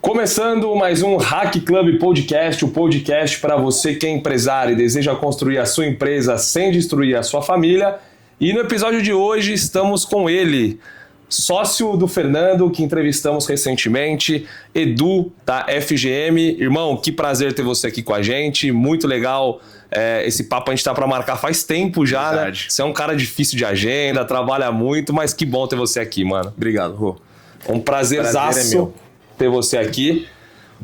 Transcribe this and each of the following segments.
Começando mais um Hack Club Podcast, o podcast para você que é empresário e deseja construir a sua empresa sem destruir a sua família. E no episódio de hoje estamos com ele, sócio do Fernando, que entrevistamos recentemente, Edu, da FGM. Irmão, que prazer ter você aqui com a gente, muito legal. Esse papo a gente tá para marcar faz tempo já, Verdade. né? Você é um cara difícil de agenda, trabalha muito, mas que bom ter você aqui, mano. Obrigado, Rô. Um prazerzaço Prazer é meu. ter você aqui.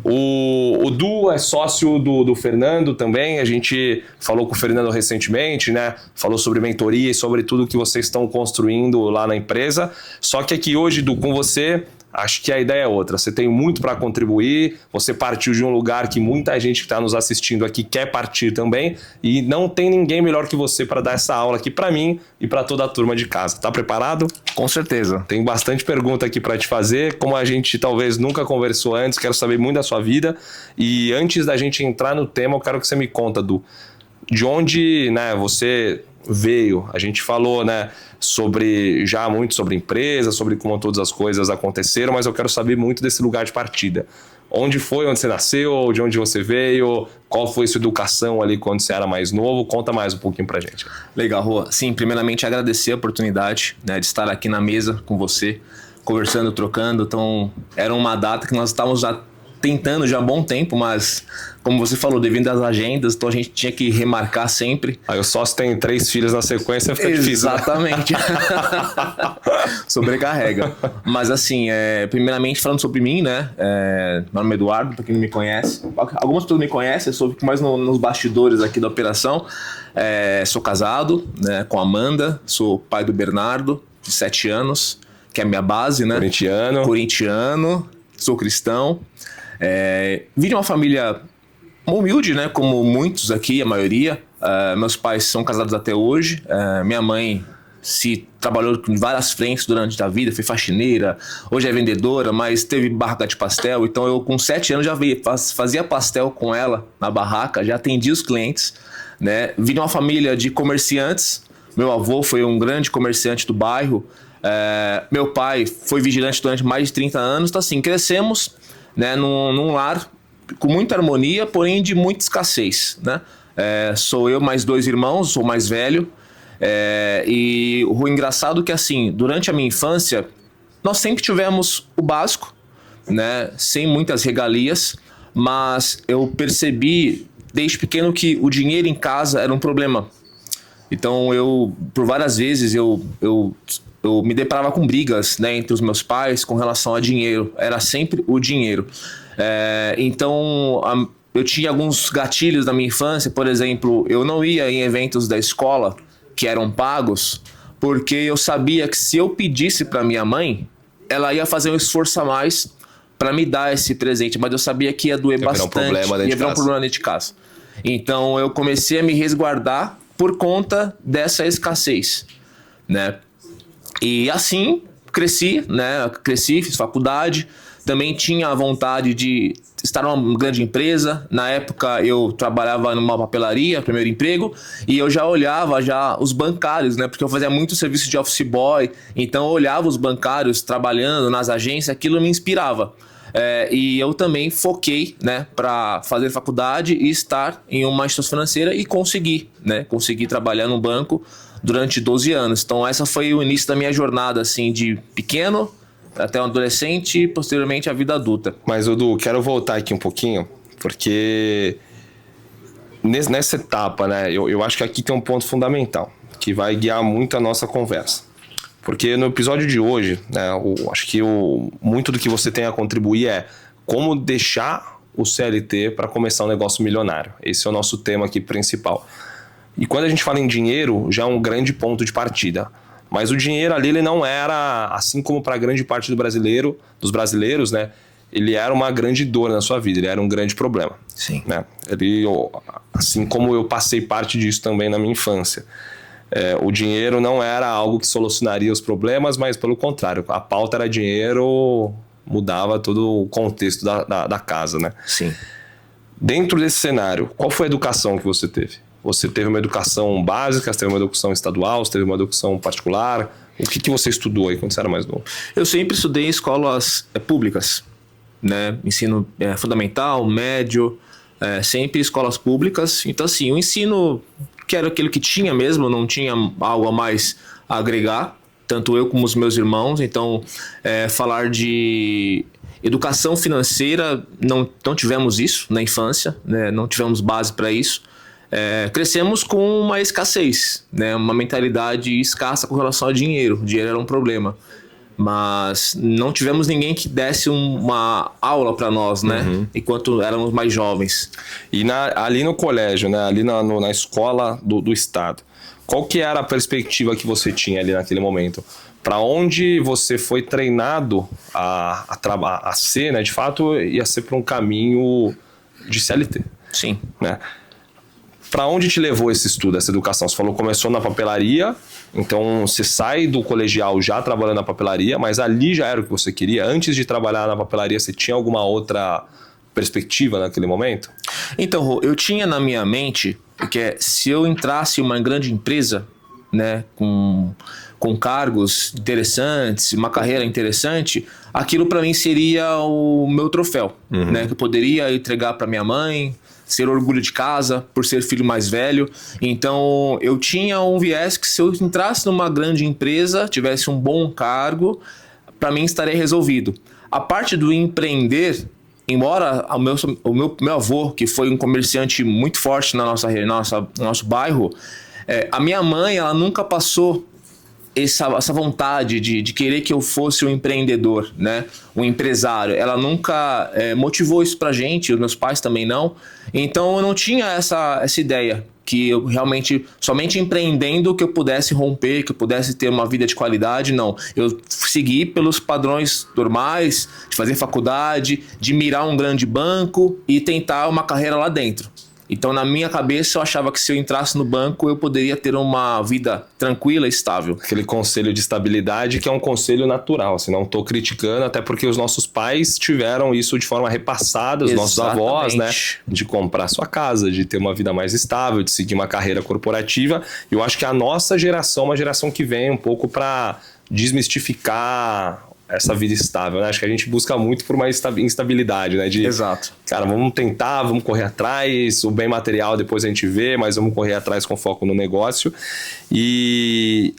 O Du é sócio do Fernando também. A gente falou com o Fernando recentemente, né? Falou sobre mentoria e sobre tudo que vocês estão construindo lá na empresa. Só que aqui hoje, Du, com você, acho que a ideia é outra. Você tem muito para contribuir, você partiu de um lugar que muita gente que está nos assistindo aqui quer partir também, e não tem ninguém melhor que você para dar essa aula aqui para mim e para toda a turma de casa. Tá preparado? Com certeza. Tem bastante pergunta aqui para te fazer. Como a gente talvez nunca conversou antes, quero saber muito da sua vida. E antes da gente entrar no tema, eu quero que você me conta, Du, de onde, né, você veio. A gente falou, né, muito sobre empresa, sobre como todas as coisas aconteceram, mas eu quero saber muito desse lugar de partida. Onde foi, onde você nasceu, de onde você veio, qual foi sua educação ali quando você era mais novo? Conta mais um pouquinho pra gente. Legal, Rô. Sim, primeiramente agradecer a oportunidade, né, de estar aqui na mesa com você, conversando, trocando. Então, era uma data que nós estávamos já tentando já há bom tempo, mas como você falou, devido às agendas, então a gente tinha que remarcar sempre. Aí o sócio tem 3 filhos na sequência, fica difícil. Exatamente. Né? Sobrecarrega. Mas assim, primeiramente falando sobre mim, né? Meu nome é Eduardo, para quem não me conhece. Algumas pessoas me conhecem, eu sou mais nos bastidores aqui da operação. Sou casado, né, com a Amanda, sou pai do Bernardo, de 7 anos, que é a minha base, né? Corintiano, sou cristão. Vim de uma família humilde, né? Como muitos aqui, a maioria. Meus pais são casados até hoje. Minha mãe trabalhou em várias frentes durante a vida, foi faxineira, hoje é vendedora, mas teve barraca de pastel. Então eu com 7 anos já fazia pastel com ela na barraca, já atendia os clientes, né? Vim de uma família de comerciantes. Meu avô foi um grande comerciante do bairro. Meu pai foi vigilante durante mais de 30 anos. Então assim, crescemos, né, num lar com muita harmonia, porém de muita escassez, né? Sou eu mais 2 irmãos, sou mais velho. E o engraçado é que assim, durante a minha infância, nós sempre tivemos o básico, né, sem muitas regalias, mas eu percebi desde pequeno que o dinheiro em casa era um problema. Então por várias vezes eu me deparava com brigas, né, entre os meus pais com relação a dinheiro. Era sempre o dinheiro. Então eu tinha alguns gatilhos na minha infância. Por exemplo, eu não ia em eventos da escola que eram pagos, porque eu sabia que se eu pedisse para minha mãe, ela ia fazer um esforço a mais para me dar esse presente, mas eu sabia que ia doer bastante, ia virar um problema dentro de casa. Então eu comecei a me resguardar por conta dessa escassez, né? E assim cresci, né? Fiz faculdade, também tinha a vontade de estar numa grande empresa. Na época eu trabalhava numa papelaria, primeiro emprego, e eu já olhava os bancários, né? Porque eu fazia muito serviço de office boy, então eu olhava os bancários trabalhando nas agências, aquilo me inspirava. E eu também foquei, né, para fazer faculdade e estar em uma instituição financeira e conseguir, né? Consegui trabalhar no banco durante 12 anos. Então essa foi o início da minha jornada, assim, de pequeno até um adolescente e posteriormente a vida adulta. Mas, Edu, quero voltar aqui um pouquinho, porque nessa etapa, né, eu acho que aqui tem um ponto fundamental, que vai guiar muito a nossa conversa. Porque no episódio de hoje, né, acho que muito do que você tem a contribuir é como deixar o CLT para começar um negócio milionário. Esse é o nosso tema aqui principal. E quando a gente fala em dinheiro, já é um grande ponto de partida. Mas o dinheiro ali, ele não era, assim como para grande parte dos brasileiros, né? Ele era uma grande dor na sua vida, ele era um grande problema. Sim. Né? Assim como eu passei parte disso também na minha infância. O dinheiro não era algo que solucionaria os problemas, mas pelo contrário, a pauta era dinheiro, mudava todo o contexto da casa, né? Sim. Dentro desse cenário, qual foi a educação que você teve? Você teve uma educação básica, você teve uma educação estadual, você teve uma educação particular? O que você estudou aí quando você era mais novo? Eu sempre estudei em escolas públicas, né? Ensino fundamental, médio, sempre escolas públicas. Então, assim, o ensino que era aquilo que tinha mesmo, não tinha algo a mais a agregar, tanto eu como os meus irmãos. Então, falar de educação financeira, não tivemos isso na infância, né? Não tivemos base para isso. Crescemos com uma escassez, né? Uma mentalidade escassa com relação ao dinheiro. O dinheiro era um problema. Mas não tivemos ninguém que desse uma aula para nós, né? Enquanto éramos mais jovens. E ali no colégio, né? Ali na escola do estado, qual que era a perspectiva que você tinha ali naquele momento? Para onde você foi treinado a ser, né? De fato, ia ser para um caminho de CLT. Sim. Né? Para onde te levou esse estudo, essa educação? Você falou que começou na papelaria, então você sai do colegial já trabalhando na papelaria, mas ali já era o que você queria? Antes de trabalhar na papelaria, você tinha alguma outra perspectiva naquele momento? Então, Rô, eu tinha na minha mente que se eu entrasse em uma grande empresa, né, com cargos interessantes, uma carreira interessante, aquilo para mim seria o meu troféu, né, que eu poderia entregar para minha mãe, ser orgulho de casa, por ser filho mais velho. Então, eu tinha um viés que se eu entrasse numa grande empresa, tivesse um bom cargo, para mim estaria resolvido. A parte do empreender, embora o meu avô, que foi um comerciante muito forte no nosso bairro, a minha mãe, ela nunca passou essa vontade de querer que eu fosse um empreendedor, né? Um empresário. Ela nunca motivou isso pra gente, os meus pais também não. Então eu não tinha essa ideia que eu realmente, somente empreendendo que eu pudesse romper, que eu pudesse ter uma vida de qualidade, não. Eu segui pelos padrões normais, de fazer faculdade, de mirar um grande banco e tentar uma carreira lá dentro. Então, na minha cabeça, eu achava que se eu entrasse no banco, eu poderia ter uma vida tranquila e estável. Aquele conselho de estabilidade que é um conselho natural, assim, não estou criticando, até porque os nossos pais tiveram isso de forma repassada, os nossos avós, né? De comprar sua casa, de ter uma vida mais estável, de seguir uma carreira corporativa. Eu acho que a nossa geração é uma geração que vem um pouco para desmistificar essa vida estável, né? Acho que a gente busca muito por uma instabilidade, né? Exato. Cara, vamos tentar, vamos correr atrás, o bem material depois a gente vê, mas vamos correr atrás com foco no negócio. E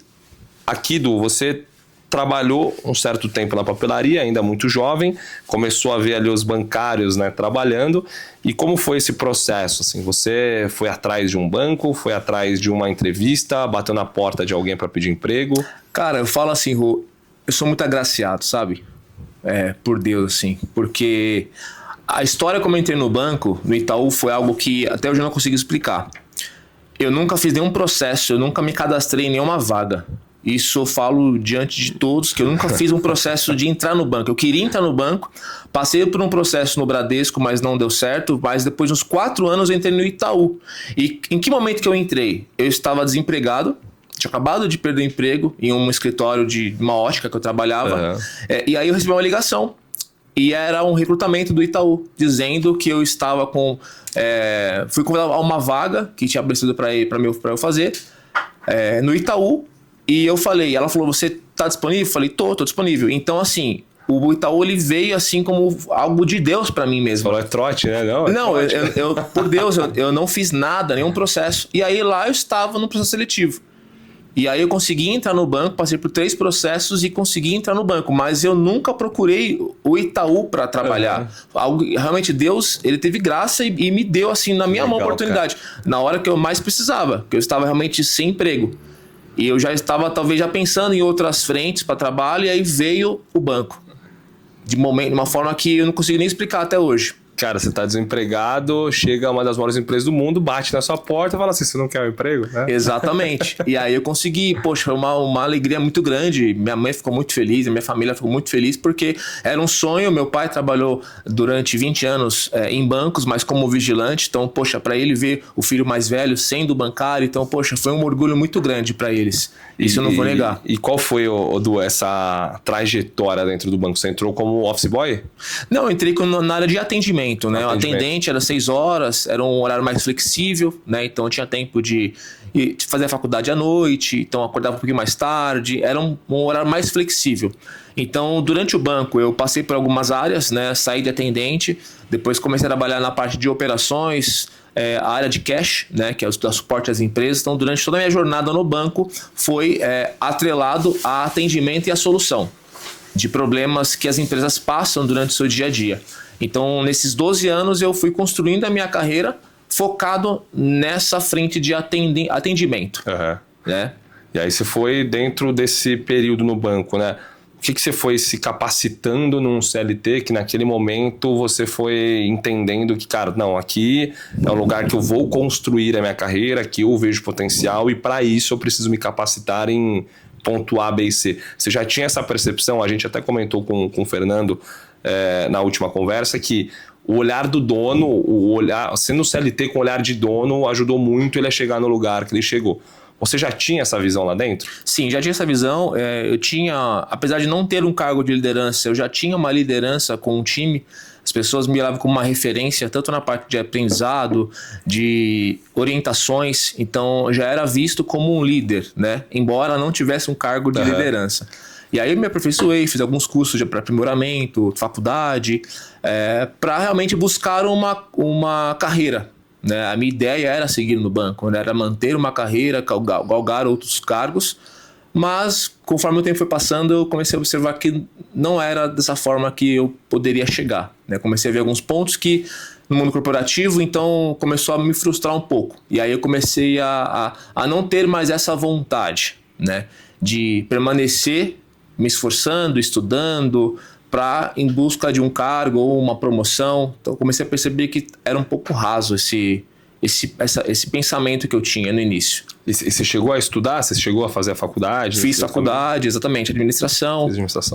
aqui, Du, você trabalhou um certo tempo na papelaria, ainda muito jovem, começou a ver ali os bancários, né, trabalhando. E como foi esse processo? Assim, você foi atrás de um banco, foi atrás de uma entrevista, bateu na porta de alguém para pedir emprego? Cara, eu falo assim, Rô, eu sou muito agraciado, sabe? Por Deus, assim. Porque a história como eu entrei no banco, no Itaú, foi algo que até hoje eu não consigo explicar. Eu nunca fiz nenhum processo, eu nunca me cadastrei em nenhuma vaga. Isso eu falo diante de todos, que eu nunca fiz um processo de entrar no banco. Eu queria entrar no banco, passei por um processo no Bradesco, mas não deu certo. Mas depois de uns 4 anos eu entrei no Itaú. E em que momento que eu entrei? Eu estava desempregado. Tinha acabado de perder o emprego em um escritório de uma ótica que eu trabalhava. E aí eu recebi uma ligação. E era um recrutamento do Itaú, dizendo que eu estava com... fui convidado a uma vaga que tinha aparecido para eu fazer no Itaú. E eu falei, ela falou, você tá disponível? Eu falei, tô disponível. Então, assim, o Itaú, ele veio assim como algo de Deus para mim mesmo. Falou, é trote, né? Não, eu por Deus, eu não fiz nada, nenhum processo. E aí lá eu estava no processo seletivo. E aí eu consegui entrar no banco, passei por 3 processos e consegui entrar no banco. Mas eu nunca procurei o Itaú para trabalhar. Realmente Deus, ele teve graça e me deu assim na minha mão a oportunidade. Cara. Na hora que eu mais precisava, que eu estava realmente sem emprego. E eu já estava talvez já pensando em outras frentes para trabalho e aí veio o banco. De uma forma que eu não consigo nem explicar até hoje. Cara, você tá desempregado, chega uma das maiores empresas do mundo, bate na sua porta e fala assim, você não quer um emprego? Né? Exatamente. E aí eu consegui, poxa, foi uma alegria muito grande. Minha mãe ficou muito feliz, a minha família ficou muito feliz, porque era um sonho. Meu pai trabalhou durante 20 anos em bancos, mas como vigilante. Então, poxa, para ele ver o filho mais velho sendo bancário, então, poxa, foi um orgulho muito grande para eles. Isso eu não vou negar. E qual foi, Du, essa trajetória dentro do banco? Você entrou como office boy? Não, eu entrei na área de atendimento. atendimento, né? O atendente era 6 horas, era um horário mais flexível, né? Então eu tinha tempo de fazer a faculdade à noite, então acordava um pouquinho mais tarde, era um horário mais flexível. Então, durante o banco, eu passei por algumas áreas, né? Saí de atendente, depois comecei a trabalhar na parte de operações, a área de cash, né? Que é o suporte às empresas. Então, durante toda a minha jornada no banco, foi atrelado a atendimento e a solução de problemas que as empresas passam durante o seu dia a dia. Então, nesses 12 anos, eu fui construindo a minha carreira focado nessa frente de atendimento. Né? E aí você foi dentro desse período no banco, né? O que você foi se capacitando num CLT que naquele momento você foi entendendo que, cara, não, aqui é o lugar que eu vou construir a minha carreira, aqui eu vejo potencial e para isso eu preciso me capacitar em ponto A, B e C. Você já tinha essa percepção? A gente até comentou com o Fernando na última conversa que o olhar do dono, o olhar, sendo CLT com olhar de dono, ajudou muito ele a chegar no lugar que ele chegou. Você já tinha essa visão lá dentro? Sim, já tinha essa visão. Eu tinha, apesar de não ter um cargo de liderança, eu já tinha uma liderança com um time. As pessoas me levavam como uma referência, tanto na parte de aprendizado, de orientações. Então, já era visto como um líder, né? Embora não tivesse um cargo de liderança. E aí eu me aperfeiçoei, fiz alguns cursos de aprimoramento, faculdade, para realmente buscar uma carreira. Né? A minha ideia era seguir no banco, né? Era manter uma carreira, galgar outros cargos, mas conforme o tempo foi passando, eu comecei a observar que não era dessa forma que eu poderia chegar. Né? Comecei a ver alguns pontos que no mundo corporativo, então começou a me frustrar um pouco. E aí eu comecei a não ter mais essa vontade, né? De permanecer me esforçando, estudando, em busca de um cargo ou uma promoção. Então eu comecei a perceber que era um pouco raso esse pensamento que eu tinha no início. E você chegou a estudar? Você chegou a fazer a faculdade? Fiz faculdade, exatamente, administração.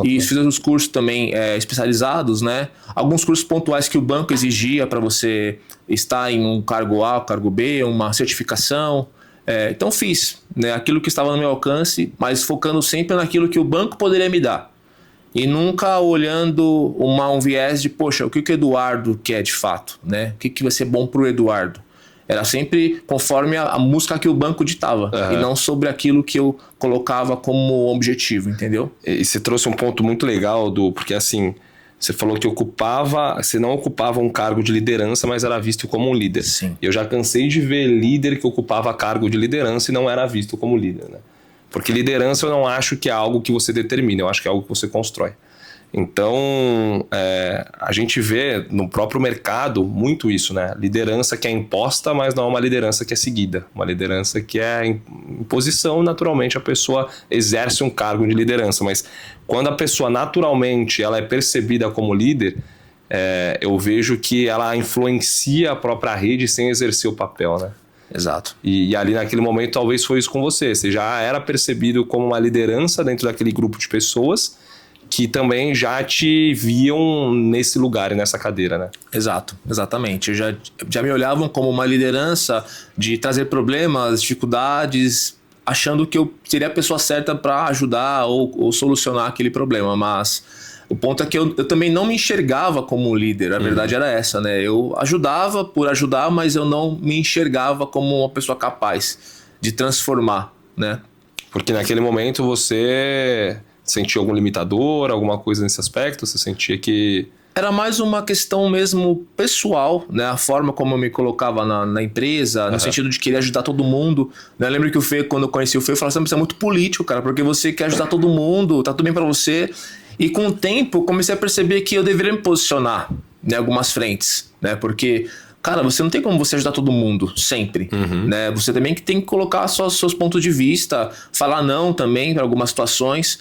E fiz os cursos também especializados, né? Alguns cursos pontuais que o banco exigia para você estar em um cargo A, cargo B, uma certificação. Então fiz, né, aquilo que estava no meu alcance, mas focando sempre naquilo que o banco poderia me dar. E nunca olhando um viés de, poxa, o que o Eduardo quer de fato, né? O que vai ser bom para o Eduardo? Era sempre conforme a música que o banco ditava, e não sobre aquilo que eu colocava como objetivo, entendeu? E você trouxe um ponto muito legal, porque assim, você falou que você não ocupava um cargo de liderança, mas era visto como um líder. Sim. Eu já cansei de ver líder que ocupava cargo de liderança e não era visto como líder, né? Porque liderança eu não acho que é algo que você determina, eu acho que é algo que você constrói. Então, a gente vê no próprio mercado muito isso, né? Liderança que é imposta, mas não é uma liderança que é seguida. Uma liderança que é imposição, naturalmente a pessoa exerce um cargo de liderança. Mas quando a pessoa naturalmente ela é percebida como líder, eu vejo que ela influencia a própria rede sem exercer o papel, né? Exato. E ali naquele momento talvez foi isso com você. Você já era percebido como uma liderança dentro daquele grupo de pessoas que também já te viam nesse lugar e nessa cadeira, né? Exato, exatamente. Já me olhavam como uma liderança de trazer problemas, dificuldades, achando que eu seria a pessoa certa para ajudar ou solucionar aquele problema, mas o ponto é que eu também não me enxergava como líder, a verdade era essa, né? Eu ajudava por ajudar, mas eu não me enxergava como uma pessoa capaz de transformar, né? Porque naquele momento você sentia algum limitador, alguma coisa nesse aspecto? Você sentia que... Era mais uma questão mesmo pessoal, né? A forma como eu me colocava na empresa, no sentido de querer ajudar todo mundo. Né? Eu lembro que o Fê, quando eu conheci o Fê, eu falava assim, você é muito político, cara, porque você quer ajudar todo mundo, tá tudo bem pra você. E com o tempo, eu comecei a perceber que eu deveria me posicionar em algumas frentes, né? Porque, cara, você não tem como você ajudar todo mundo sempre, né? Você também tem que colocar seus pontos de vista, falar não também para algumas situações.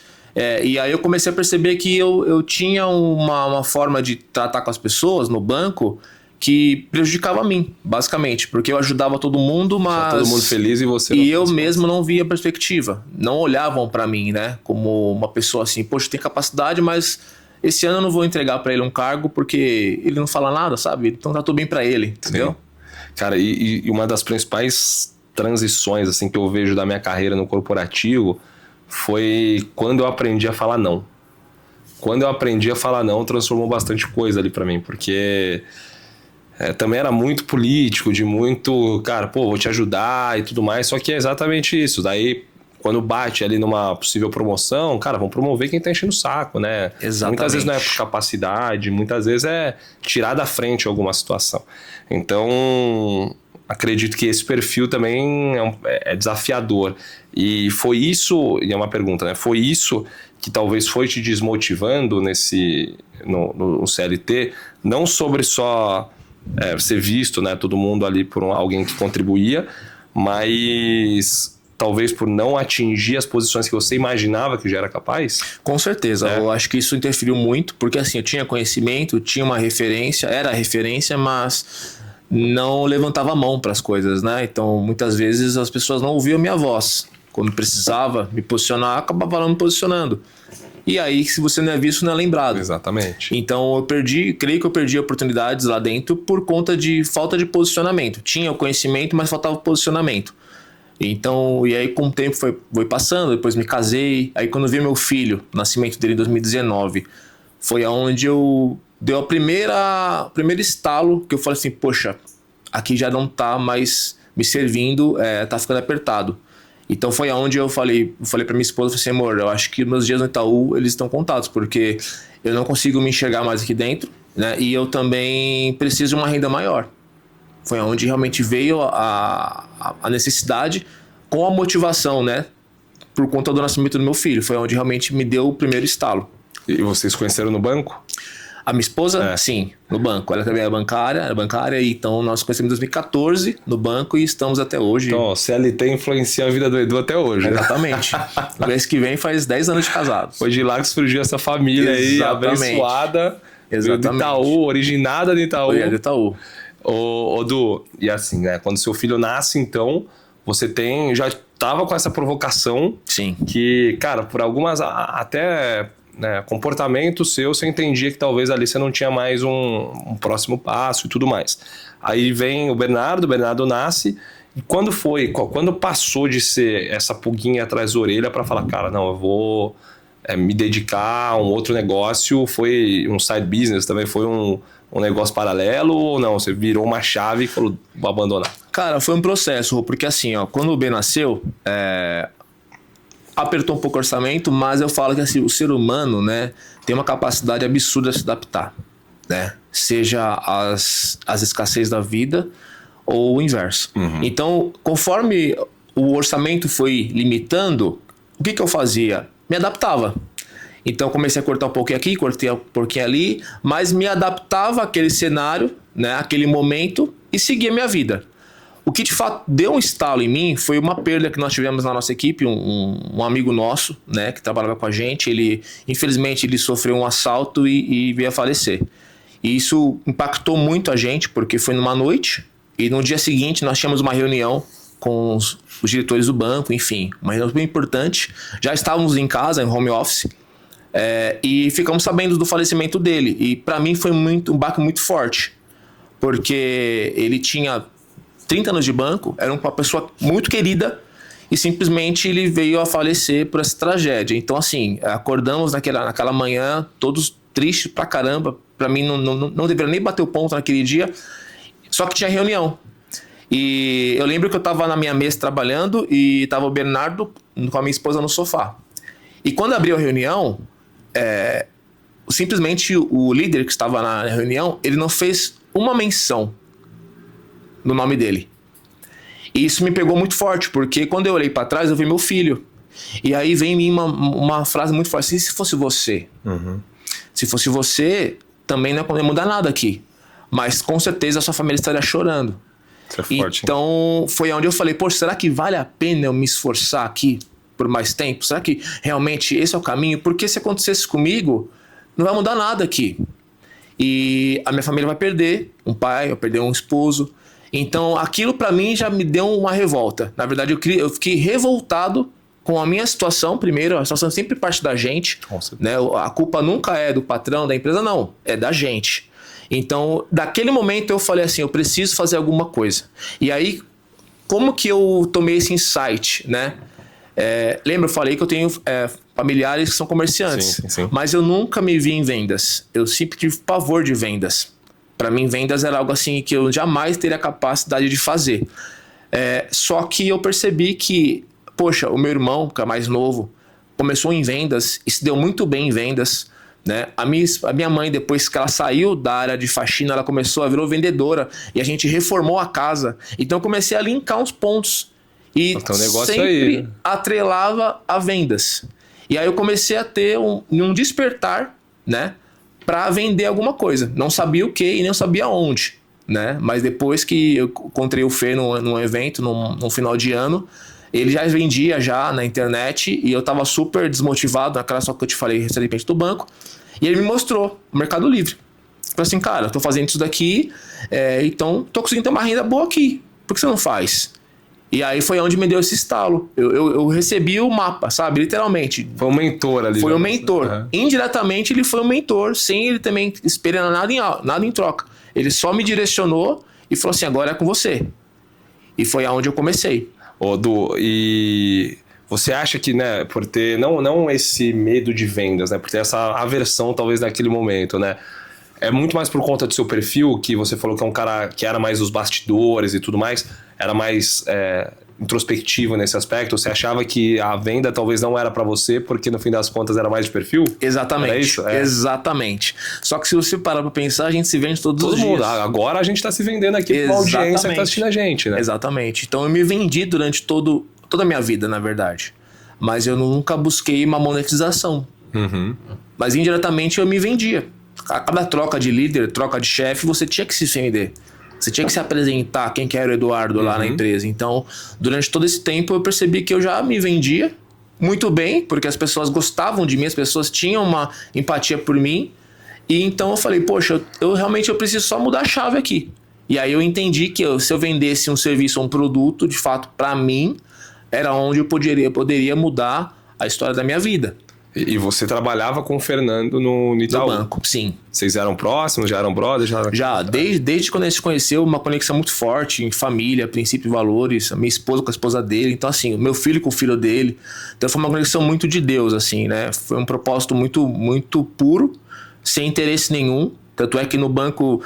E aí eu comecei a perceber que eu tinha uma forma de tratar com as pessoas no banco que prejudicava a mim, basicamente, porque eu ajudava todo mundo, mas... todo mundo feliz e você não. E eu mesmo não via perspectiva, não olhavam para mim, né, como uma pessoa assim, poxa, tem capacidade, mas esse ano eu não vou entregar para ele um cargo porque ele não fala nada, sabe? Então tá tudo bem para ele, entendeu? Sim. Cara, e uma das principais transições assim que eu vejo da minha carreira no corporativo foi quando eu aprendi a falar não. Quando eu aprendi a falar não, transformou bastante coisa ali para mim, porque também era muito político, de muito, cara, pô, vou te ajudar e tudo mais, só que é exatamente isso. Daí, quando bate ali numa possível promoção, cara, vamos promover quem tá enchendo o saco, né? Exatamente. Muitas vezes não é por capacidade, muitas vezes é tirar da frente alguma situação. Então, acredito que esse perfil também é desafiador. E foi isso, e é uma pergunta, né? Foi isso que talvez foi te desmotivando no CLT, não sobre só ser visto, né, todo mundo ali por alguém que contribuía, mas talvez por não atingir as posições que você imaginava que já era capaz? Com certeza, eu acho que isso interferiu muito, porque assim, eu tinha conhecimento, tinha uma referência, era referência, mas não levantava a mão para as coisas, né? Então, muitas vezes as pessoas não ouviam a minha voz. Quando precisava me posicionar, acabava não me posicionando. E aí, se você não é visto, não é lembrado. Exatamente. Então, creio que eu perdi oportunidades lá dentro por conta de falta de posicionamento. Tinha o conhecimento, mas faltava o posicionamento. Então, e aí com o tempo foi passando, depois me casei. Aí quando vi meu filho, o nascimento dele em 2019, foi aonde eu deu primeiro estalo, que eu falei assim, poxa, aqui já não tá mais me servindo, tá ficando apertado. Então foi aonde eu falei pra minha esposa, falei assim, amor, eu acho que meus dias no Itaú, eles estão contados, porque eu não consigo me enxergar mais aqui dentro, né? E eu também preciso de uma renda maior. Foi onde realmente veio a necessidade com a motivação, né? Por conta do nascimento do meu filho. Foi onde realmente me deu o primeiro estalo. E vocês conheceram no banco? A minha esposa, sim, no banco. Ela também é bancária, então nós conhecemos em 2014 no banco e estamos até hoje. Então, CLT influencia a vida do Edu até hoje. Exatamente. No mês que vem faz 10 anos de casados. Foi de lá que surgiu essa família aí, abençoada. Exatamente. Do Itaú, originada do Itaú. Do Itaú. Ô, Du, e assim, né? Quando seu filho nasce, então, você já tava com essa provocação. Sim. Que, cara, por algumas, até comportamento seu, você entendia que talvez ali você não tinha mais um próximo passo e tudo mais. Aí vem o Bernardo nasce. E quando passou de ser essa pulguinha atrás da orelha para falar, cara, não, eu vou me dedicar a um outro negócio, foi um side business, também foi um negócio paralelo, ou não? Você virou uma chave e falou, vou abandonar? Cara, foi um processo, porque assim, quando o B nasceu, apertou um pouco o orçamento, mas eu falo que assim, o ser humano, né, tem uma capacidade absurda de se adaptar, né? Seja as escassez da vida ou o inverso. Uhum. Então, conforme o orçamento foi limitando, o que eu fazia? Me adaptava. Então, comecei a cortar um pouquinho aqui, cortei um pouquinho ali, mas me adaptava àquele cenário, né, àquele momento e seguia a minha vida. O que de fato deu um estalo em mim foi uma perda que nós tivemos na nossa equipe, um amigo nosso, né, que trabalhava com a gente, infelizmente ele sofreu um assalto e veio a falecer. E isso impactou muito a gente, porque foi numa noite, e no dia seguinte nós tínhamos uma reunião com os diretores do banco, enfim, uma reunião bem importante. Já estávamos em casa, em home office, e ficamos sabendo do falecimento dele. E para mim foi um baque muito forte, porque ele tinha 30 anos de banco, era uma pessoa muito querida e simplesmente ele veio a falecer por essa tragédia. Então, assim, acordamos naquela manhã todos tristes pra caramba. Pra mim, não deveria nem bater o ponto naquele dia, só que tinha reunião. E eu lembro que eu tava na minha mesa trabalhando e tava o Bernardo com a minha esposa no sofá. E quando abriu a reunião, simplesmente o líder que estava na reunião, ele não fez uma menção no nome dele. E isso me pegou muito forte, porque quando eu olhei para trás, eu vi meu filho. E aí vem em mim uma frase muito forte, assim, se fosse você? Uhum. Se fosse você, também não ia mudar nada aqui. Mas com certeza a sua família estaria chorando. Isso é forte, então foi onde eu falei, poxa, será que vale a pena eu me esforçar aqui por mais tempo? Será que realmente esse é o caminho? Porque se acontecesse comigo, não vai mudar nada aqui. E a minha família vai perder um pai, vai perder um esposo. Então aquilo pra mim já me deu uma revolta. Na verdade eu fiquei revoltado com a minha situação. Primeiro, a situação sempre parte da gente, né? A culpa nunca é do patrão, da empresa, não, é da gente. Então daquele momento eu falei assim, eu preciso fazer alguma coisa. E aí, como que eu tomei esse insight, né? Lembra, eu falei que eu tenho familiares que são comerciantes, sim. Mas eu nunca me vi em vendas. Eu sempre tive pavor de vendas. Para mim, vendas era algo assim que eu jamais teria capacidade de fazer. Só que eu percebi que, poxa, o meu irmão, que é mais novo, começou em vendas e se deu muito bem em vendas, né? A minha mãe, depois que ela saiu da área de faxina, ela virou vendedora e a gente reformou a casa. Então eu comecei a linkar uns pontos e então, o negócio sempre aí, né? atrelava a vendas. E aí eu comecei a ter um despertar, né, para vender alguma coisa. Não sabia o que e nem sabia onde, né? Mas depois que eu encontrei o Fê num evento, num final de ano, ele já vendia já na internet e eu tava super desmotivado naquela só que eu te falei recentemente do banco. E ele me mostrou o Mercado Livre. Falei assim, cara, eu tô fazendo isso daqui, então tô conseguindo ter uma renda boa aqui. Por que você não faz? E aí foi onde me deu esse estalo. Eu recebi o mapa, sabe? Literalmente. Foi um mentor ali. Foi um mentor. Uhum. Indiretamente ele foi um mentor, sem ele também esperando nada em troca. Ele só me direcionou e falou assim, agora é com você. E foi aonde eu comecei. Du, e você acha que, né, por ter não esse medo de vendas, né, por ter essa aversão talvez naquele momento, né, é muito mais por conta do seu perfil, que você falou que é um cara que era mais dos bastidores e tudo mais, era mais introspectivo nesse aspecto? Você achava que a venda talvez não era para você, porque no fim das contas era mais de perfil? Exatamente. Era isso? Exatamente. Só que se você parar pra pensar, a gente se vende todos os dias. Agora a gente tá se vendendo aqui com a audiência que tá assistindo a gente, né? Exatamente. Então eu me vendi durante toda a minha vida, na verdade. Mas eu nunca busquei uma monetização. Uhum. Mas indiretamente eu me vendia. A cada troca de líder, troca de chefe, você tinha que se vender. Você tinha que se apresentar quem que era o Eduardo lá na empresa. Então, durante todo esse tempo, eu percebi que eu já me vendia muito bem, porque as pessoas gostavam de mim, as pessoas tinham uma empatia por mim. E então eu falei, poxa, eu realmente preciso só mudar a chave aqui. E aí eu entendi que se eu vendesse um serviço ou um produto, de fato, para mim, era onde eu poderia mudar a história da minha vida. E você trabalhava com o Fernando no Itaú? No banco, sim. Vocês eram próximos? Já eram brothers? Já, desde quando a gente se conheceu, uma conexão muito forte em família, princípio e valores, a minha esposa com a esposa dele, então assim, o meu filho com o filho dele, então foi uma conexão muito de Deus, assim, né, foi um propósito muito, muito puro, sem interesse nenhum. Tanto é que no banco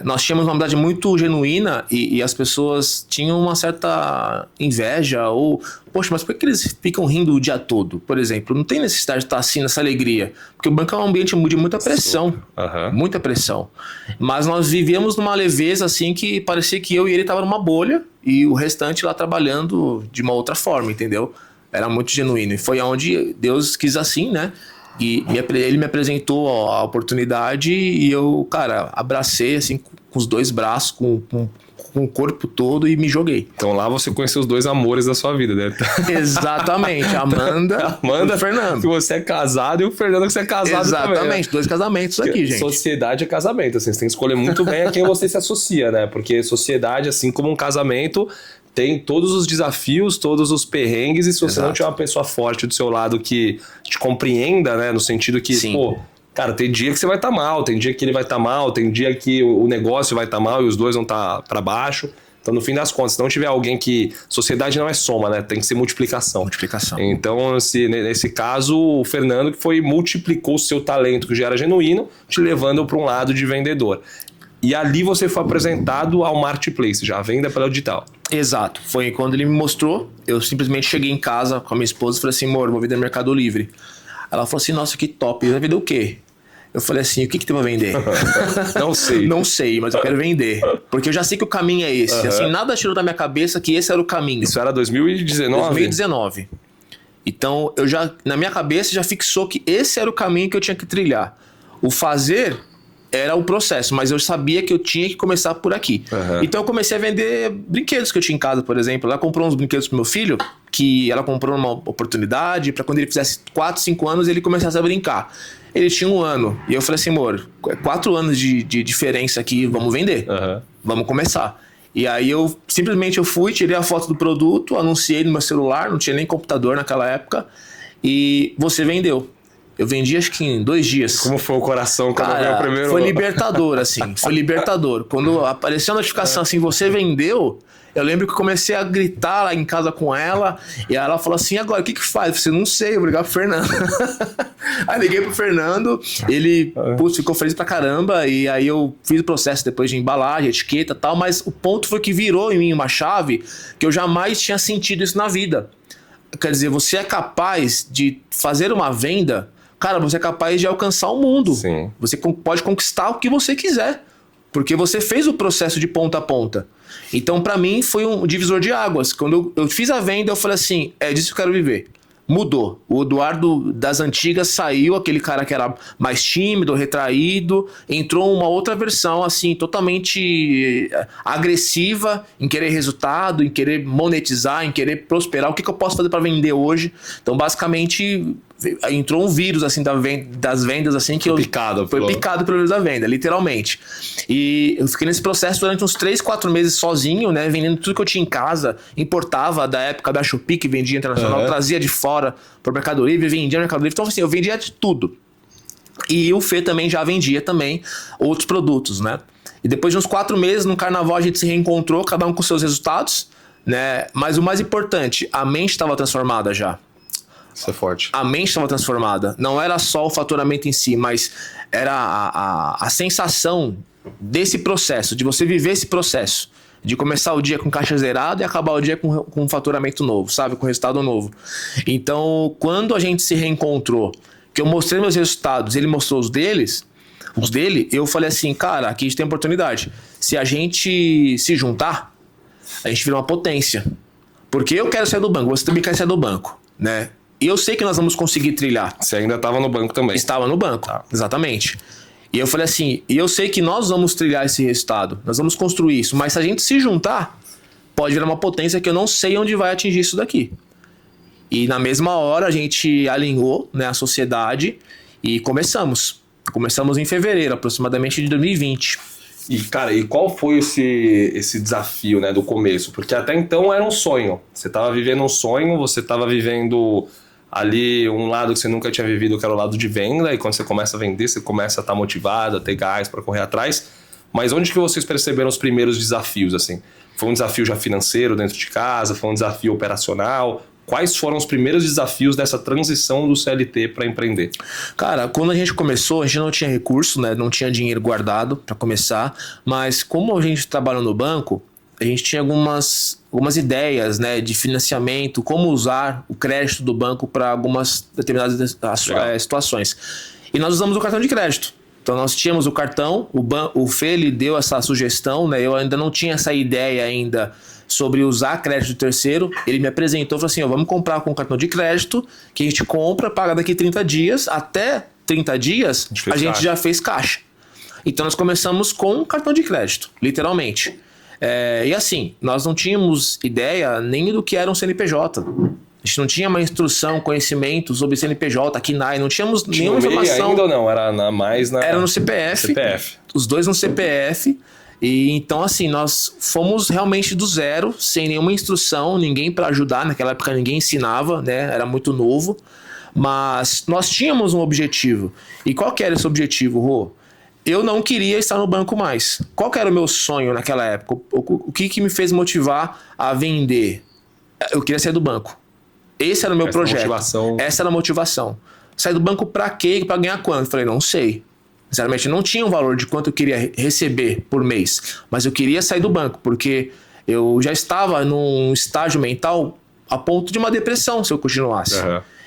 nós tínhamos uma amizade muito genuína e as pessoas tinham uma certa inveja ou, poxa, mas por que eles ficam rindo o dia todo? Por exemplo, não tem necessidade de estar assim nessa alegria, porque o banco é um ambiente de muita pressão, muita pressão. Mas nós vivíamos numa leveza assim que parecia que eu e ele estavam numa bolha e o restante lá trabalhando de uma outra forma, entendeu? Era muito genuíno e foi onde Deus quis assim, né? E ele me apresentou a oportunidade e eu, cara, abracei assim com os dois braços, com o corpo todo e me joguei. Então lá você conheceu os dois amores da sua vida, né? Exatamente, Amanda e o Fernando. Que você é casado e o Fernando que você é casado. Exatamente, também, né? 2 casamentos aqui, gente. Sociedade é casamento, assim, você tem que escolher muito bem a quem você se associa, né? Porque sociedade, assim como um casamento, tem todos os desafios, todos os perrengues, e se você não tiver uma pessoa forte do seu lado que te compreenda, né? No sentido que, pô, cara, tem dia que você vai estar mal, tem dia que ele vai estar mal, tem dia que o negócio vai estar mal e os dois vão estar para baixo. Então, no fim das contas, se não tiver alguém que... Sociedade não é soma, né? Tem que ser multiplicação. Então, nesse caso, o Fernando que multiplicou o seu talento, que já era genuíno, te levando para um lado de vendedor. E ali você foi apresentado ao Marketplace, já a venda pela digital. Exato. Foi quando ele me mostrou, eu simplesmente cheguei em casa com a minha esposa e falei assim, amor, vou vender no Mercado Livre. Ela falou assim, nossa, que top, vai vender o quê? Eu falei assim, o que tem pra vender? Não sei. Não sei, mas eu quero vender. Porque eu já sei que o caminho é esse. Assim, nada tirou da minha cabeça que esse era o caminho. Isso era 2019? 2019. Então, na minha cabeça já fixou que esse era o caminho que eu tinha que trilhar. O fazer era o processo, mas eu sabia que eu tinha que começar por aqui. Então eu comecei a vender brinquedos que eu tinha em casa, por exemplo. Ela comprou uns brinquedos pro meu filho, que ela comprou uma oportunidade para quando ele fizesse 4, 5 anos ele começasse a brincar. Ele tinha 1 ano. E eu falei assim, amor, 4 anos de diferença aqui, vamos vender. Vamos começar. E aí eu simplesmente fui, tirei a foto do produto, anunciei no meu celular, não tinha nem computador naquela época, e você vendeu. Eu vendi acho que em 2 dias. Como foi o coração quando veio o primeiro? Foi libertador, assim. Foi libertador. Quando apareceu a notificação assim, você vendeu, eu lembro que eu comecei a gritar lá em casa com ela, e ela falou assim, agora, o que faz? Eu falei, não sei, obrigado, Fernando. Aí liguei pro Fernando, ele ficou feliz pra caramba, e aí eu fiz o processo depois de embalagem, etiqueta e tal, mas o ponto foi que virou em mim uma chave que eu jamais tinha sentido isso na vida. Quer dizer, você é capaz de fazer uma venda, cara, você é capaz de alcançar o mundo. Sim. Você pode conquistar o que você quiser, porque você fez o processo de ponta a ponta. Então, pra mim, foi um divisor de águas. Quando eu fiz a venda, eu falei assim, é disso que eu quero viver. Mudou. O Eduardo das antigas saiu, aquele cara que era mais tímido, retraído, entrou uma outra versão, assim, totalmente agressiva, em querer resultado, em querer monetizar, em querer prosperar. O que eu posso fazer para vender hoje? Então, basicamente, entrou um vírus, assim, das vendas, assim, que foi picado pelo vírus da venda, literalmente. E eu fiquei nesse processo durante uns 3, 4 meses sozinho, né, vendendo tudo que eu tinha em casa, importava da época da Shopee, que vendia internacional, trazia de fora pro Mercado Livre, vendia no Mercado Livre, então assim, eu vendia de tudo. E o Fê também já vendia também outros produtos, né. E depois de uns 4 meses, no carnaval a gente se reencontrou, cada um com seus resultados, né, mas o mais importante, a mente estava transformada já. Isso é forte. A mente estava transformada. Não era só o faturamento em si, mas era a sensação desse processo, de você viver esse processo. De começar o dia com caixa zerada e acabar o dia com um faturamento novo, sabe? Com resultado novo. Então, quando a gente se reencontrou, que eu mostrei meus resultados, ele mostrou os dele, eu falei assim, cara, aqui a gente tem oportunidade. Se a gente se juntar, a gente vira uma potência. Porque eu quero sair do banco, você também quer sair do banco, né? E eu sei que nós vamos conseguir trilhar. Você ainda estava no banco também. Estava no banco, exatamente. E eu falei assim, e eu sei que nós vamos trilhar esse resultado, nós vamos construir isso, mas se a gente se juntar, pode virar uma potência que eu não sei onde vai atingir isso daqui. E na mesma hora a gente alinhou, né, a sociedade e começamos. Começamos em fevereiro, aproximadamente de 2020. E, cara, e qual foi esse desafio, né, do começo? Porque até então era um sonho. Você estava vivendo um sonho, você estava vivendo ali um lado que você nunca tinha vivido, que era o lado de venda, e quando você começa a vender, você começa a estar motivado, a ter gás para correr atrás. Mas onde que vocês perceberam os primeiros desafios, assim? Foi um desafio já financeiro dentro de casa? Foi um desafio operacional? Quais foram os primeiros desafios dessa transição do CLT para empreender? Cara, quando a gente começou, a gente não tinha recurso, né? Não tinha dinheiro guardado para começar, mas como a gente trabalha no banco, a gente tinha algumas ideias, né, de financiamento, como usar o crédito do banco para algumas determinadas situações. E nós usamos o cartão de crédito. Então nós tínhamos o cartão, o Fê ele deu essa sugestão, né? Eu ainda não tinha essa ideia ainda sobre usar crédito terceiro. Ele me apresentou e falou assim, vamos comprar com cartão de crédito, que a gente compra, paga daqui 30 dias, até 30 dias a gente já fez caixa. Então nós começamos com cartão de crédito, literalmente. E assim, nós não tínhamos ideia nem do que era um CNPJ. A gente não tinha uma instrução, conhecimento sobre CNPJ, KNAI, não tínhamos nenhuma informação. Ainda ou não? Era mais na... Era no CPF. Os dois no CPF. E então, assim, nós fomos realmente do zero, sem nenhuma instrução, ninguém para ajudar. Naquela época ninguém ensinava, né? Era muito novo. Mas nós tínhamos um objetivo. E qual que era esse objetivo, Rô? Eu não queria estar no banco mais. Qual que era o meu sonho naquela época? O que me fez motivar a vender? Eu queria sair do banco. Esse era o meu projeto. Essa era a motivação. Sair do banco pra quê? Pra ganhar quanto? Eu falei, não sei. Sinceramente, não tinha um valor de quanto eu queria receber por mês. Mas eu queria sair do banco, porque eu já estava num estágio mental a ponto de uma depressão se eu continuasse.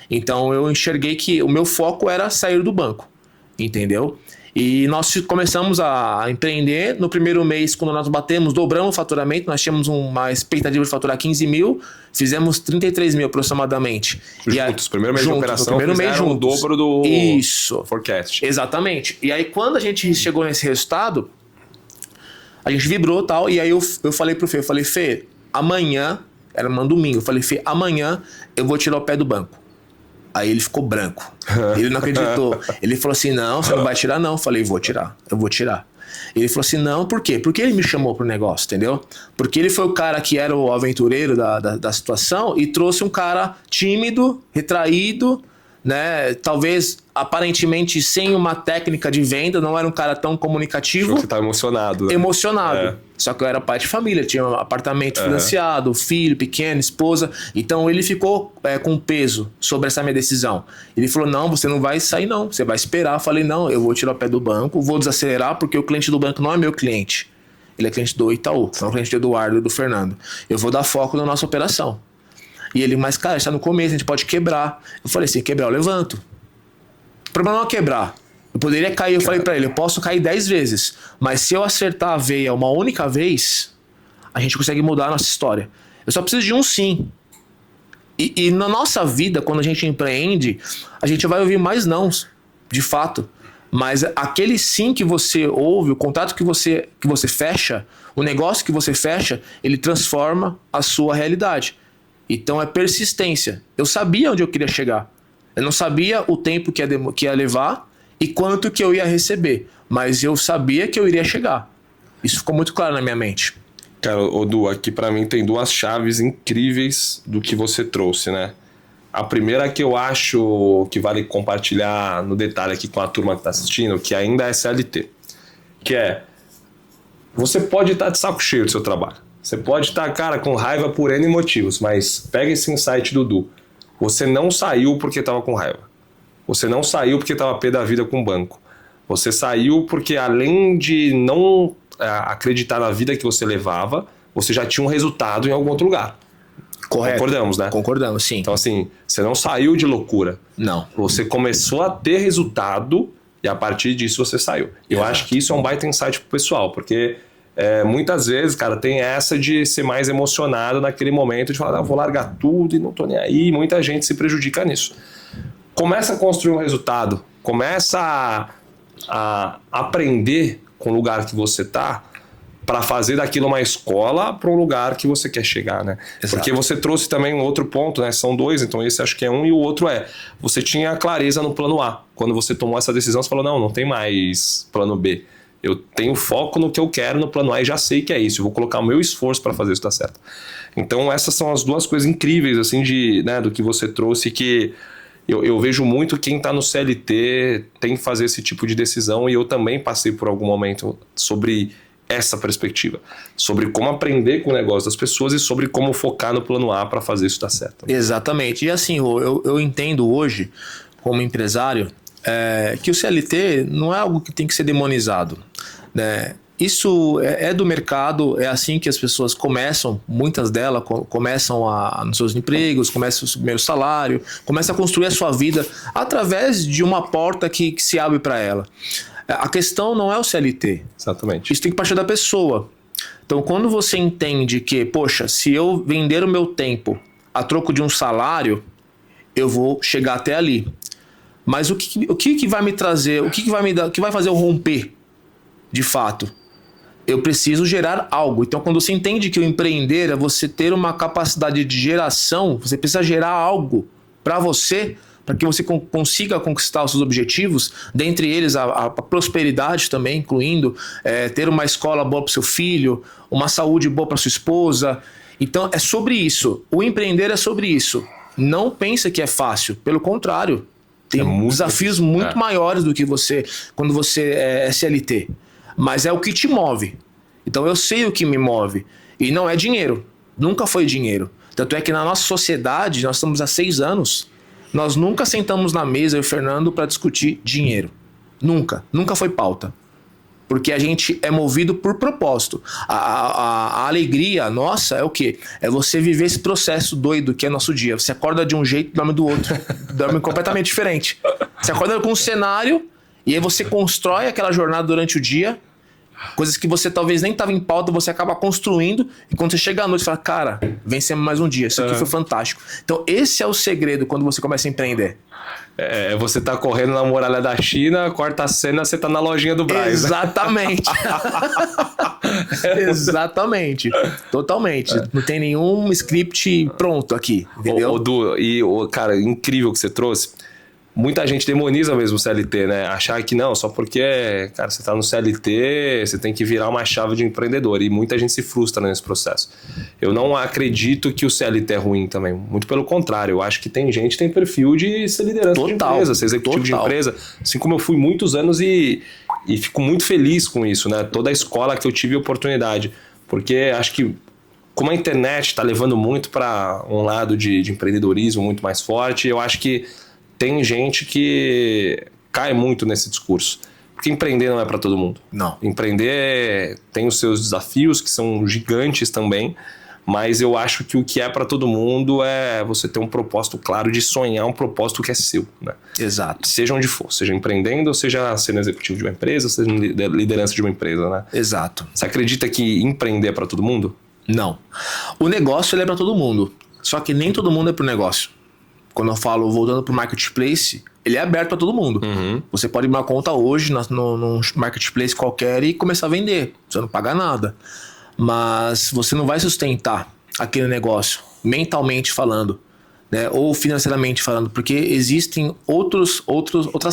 Então eu enxerguei que o meu foco era sair do banco. Entendeu? E nós começamos a empreender. No primeiro mês, quando nós dobramos o faturamento, nós tínhamos uma expectativa de faturar 15 mil, fizemos 33 mil aproximadamente. Juntos, primeiro mês de operação, o dobro do forecast. Exatamente. E aí, quando a gente chegou nesse resultado, a gente vibrou e tal, e aí eu falei pro Fê, Fê, amanhã, era um domingo, eu falei, Fê, amanhã eu vou tirar o pé do banco. Aí ele ficou branco. Ele não acreditou. Ele falou assim, não, você não vai tirar não. Eu falei, eu vou tirar. Ele falou assim, não, por quê? Porque ele me chamou pro negócio, entendeu? Porque ele foi o cara que era o aventureiro da situação e trouxe um cara tímido, retraído, né? Talvez aparentemente sem uma técnica de venda, não era um cara tão comunicativo. Você tá emocionado, né? Emocionado. Só que eu era pai de família, tinha um apartamento financiado, filho pequeno, esposa. Então ele ficou com peso sobre essa minha decisão. Ele falou: não, você não vai sair, não. Você vai esperar. Eu falei: não, eu vou tirar o pé do banco, vou desacelerar, porque o cliente do banco não é meu cliente. Ele é cliente do Itaú, não é cliente do Eduardo e do Fernando. Eu vou dar foco na nossa operação. E ele: mas cara, está no começo, a gente pode quebrar. Eu falei: se quebrar, eu levanto. O problema não é quebrar. Eu poderia cair, eu falei pra ele: eu posso cair 10 vezes, mas se eu acertar a veia uma única vez, a gente consegue mudar a nossa história. Eu só preciso de um sim. E na nossa vida, quando a gente empreende, a gente vai ouvir mais nãos, de fato. Mas aquele sim que você ouve, o contrato que você fecha, o negócio que você fecha, ele transforma a sua realidade. Então é persistência. Eu sabia onde eu queria chegar. Eu não sabia o tempo que ia levar e quanto que eu ia receber. Mas eu sabia que eu iria chegar. Isso ficou muito claro na minha mente. Cara, Odu, aqui pra mim tem duas chaves incríveis do que você trouxe, né? A primeira que eu acho que vale compartilhar no detalhe aqui com a turma que tá assistindo, que ainda é CLT. Que é, você pode estar de saco cheio do seu trabalho. Você pode estar, cara, com raiva por N motivos, mas pega esse insight do Du. Você não saiu porque estava com raiva. Você não saiu porque estava pé da vida com o banco. Você saiu porque, além de não acreditar na vida que você levava, você já tinha um resultado em algum outro lugar. Correto. Concordamos, né? Concordamos, sim. Então, assim, você não saiu de loucura. Não. Você começou a ter resultado e, a partir disso, você saiu. Eu Exato. acho que isso é um baita insight pro pessoal, porque muitas vezes, cara, tem essa de ser mais emocionado naquele momento, de falar: vou largar tudo e não tô nem aí. Muita gente se prejudica nisso. Começa a construir um resultado, começa a aprender com o lugar que você tá, para fazer daquilo uma escola para um lugar que você quer chegar, né? Exato. Porque você trouxe também um outro ponto, né? São dois, então esse acho que é um, e o outro você tinha clareza no plano A. Quando você tomou essa decisão, você falou: não tem mais plano B. Eu tenho foco no que eu quero no plano A e já sei que é isso. Eu vou colocar o meu esforço para fazer isso dar certo. Então essas são as duas coisas incríveis, assim, do que você trouxe, que eu vejo muito quem está no CLT tem que fazer esse tipo de decisão, e eu também passei por algum momento sobre essa perspectiva, sobre como aprender com o negócio das pessoas e sobre como focar no plano A para fazer isso dar certo. Exatamente. E assim, eu entendo hoje, como empresário, que o CLT não é algo que tem que ser demonizado, né? Isso é do mercado, é assim que as pessoas começam, muitas delas começam nos seus empregos, começam o seu primeiro salário, começam a construir a sua vida através de uma porta que se abre para ela. A questão não é o CLT. Exatamente. Isso tem que partir da pessoa. Então, quando você entende que, poxa, se eu vender o meu tempo a troco de um salário, eu vou chegar até ali. Mas o que vai me trazer, o que vai me dar, o que vai fazer eu romper, de fato? Eu preciso gerar algo. Então, quando você entende que o empreender é você ter uma capacidade de geração, você precisa gerar algo para você, para que você consiga conquistar os seus objetivos, dentre eles a prosperidade também, incluindo ter uma escola boa para o seu filho, uma saúde boa para sua esposa. Então, é sobre isso. O empreender é sobre isso. Não pensa que é fácil. Pelo contrário, tem desafios muito maiores do que quando você é CLT. Mas é o que te move. Então eu sei o que me move. E não é dinheiro. Nunca foi dinheiro. Tanto é que na nossa sociedade, nós estamos há 6 anos, nós nunca sentamos na mesa, eu e o Fernando, para discutir dinheiro. Nunca. Nunca foi pauta. Porque a gente é movido por propósito. A alegria nossa é o quê? É você viver esse processo doido que é nosso dia. Você acorda de um jeito e dorme do outro. Dorme completamente diferente. Você acorda com um cenário e aí você constrói aquela jornada durante o dia. Coisas que você talvez nem estava em pauta, você acaba construindo. E quando você chega à noite, você fala: cara, vencemos mais um dia. Isso aqui foi fantástico. Então esse é o segredo quando você começa a empreender. Você tá correndo na muralha da China, quarta cena, você tá na lojinha do Braz. Exatamente. Exatamente. Totalmente. Não tem nenhum script pronto aqui, entendeu? Du, cara, incrível que você trouxe. muita gente demoniza mesmo o CLT, né? Achar que não, só porque, cara, você tá no CLT, você tem que virar uma chave de empreendedor. E muita gente se frustra nesse processo. Eu não acredito que o CLT é ruim também. Muito pelo contrário. Eu acho que tem gente que tem perfil de ser liderança de empresa, ser executivo de empresa. Assim como eu fui muitos anos e fico muito feliz com isso, né? Toda a escola que eu tive oportunidade. Porque acho que como a internet está levando muito para um lado de empreendedorismo muito mais forte, eu acho que tem gente que cai muito nesse discurso. Porque empreender não é para todo mundo. Não. Empreender tem os seus desafios, que são gigantes também, mas eu acho que o que é para todo mundo é você ter um propósito claro de sonhar um propósito que é seu, né? Exato. Seja onde for, seja empreendendo, ou seja sendo executivo de uma empresa, seja liderança de uma empresa, né? Exato. Você acredita que empreender é para todo mundo? Não. O negócio ele é para todo mundo, só que nem todo mundo é pro negócio. Quando eu falo voltando pro marketplace, ele é aberto para todo mundo. Uhum. Você pode abrir uma conta hoje num marketplace qualquer e começar a vender. Você não paga nada. Mas você não vai sustentar aquele negócio, mentalmente falando, né? Ou financeiramente falando, porque existem outras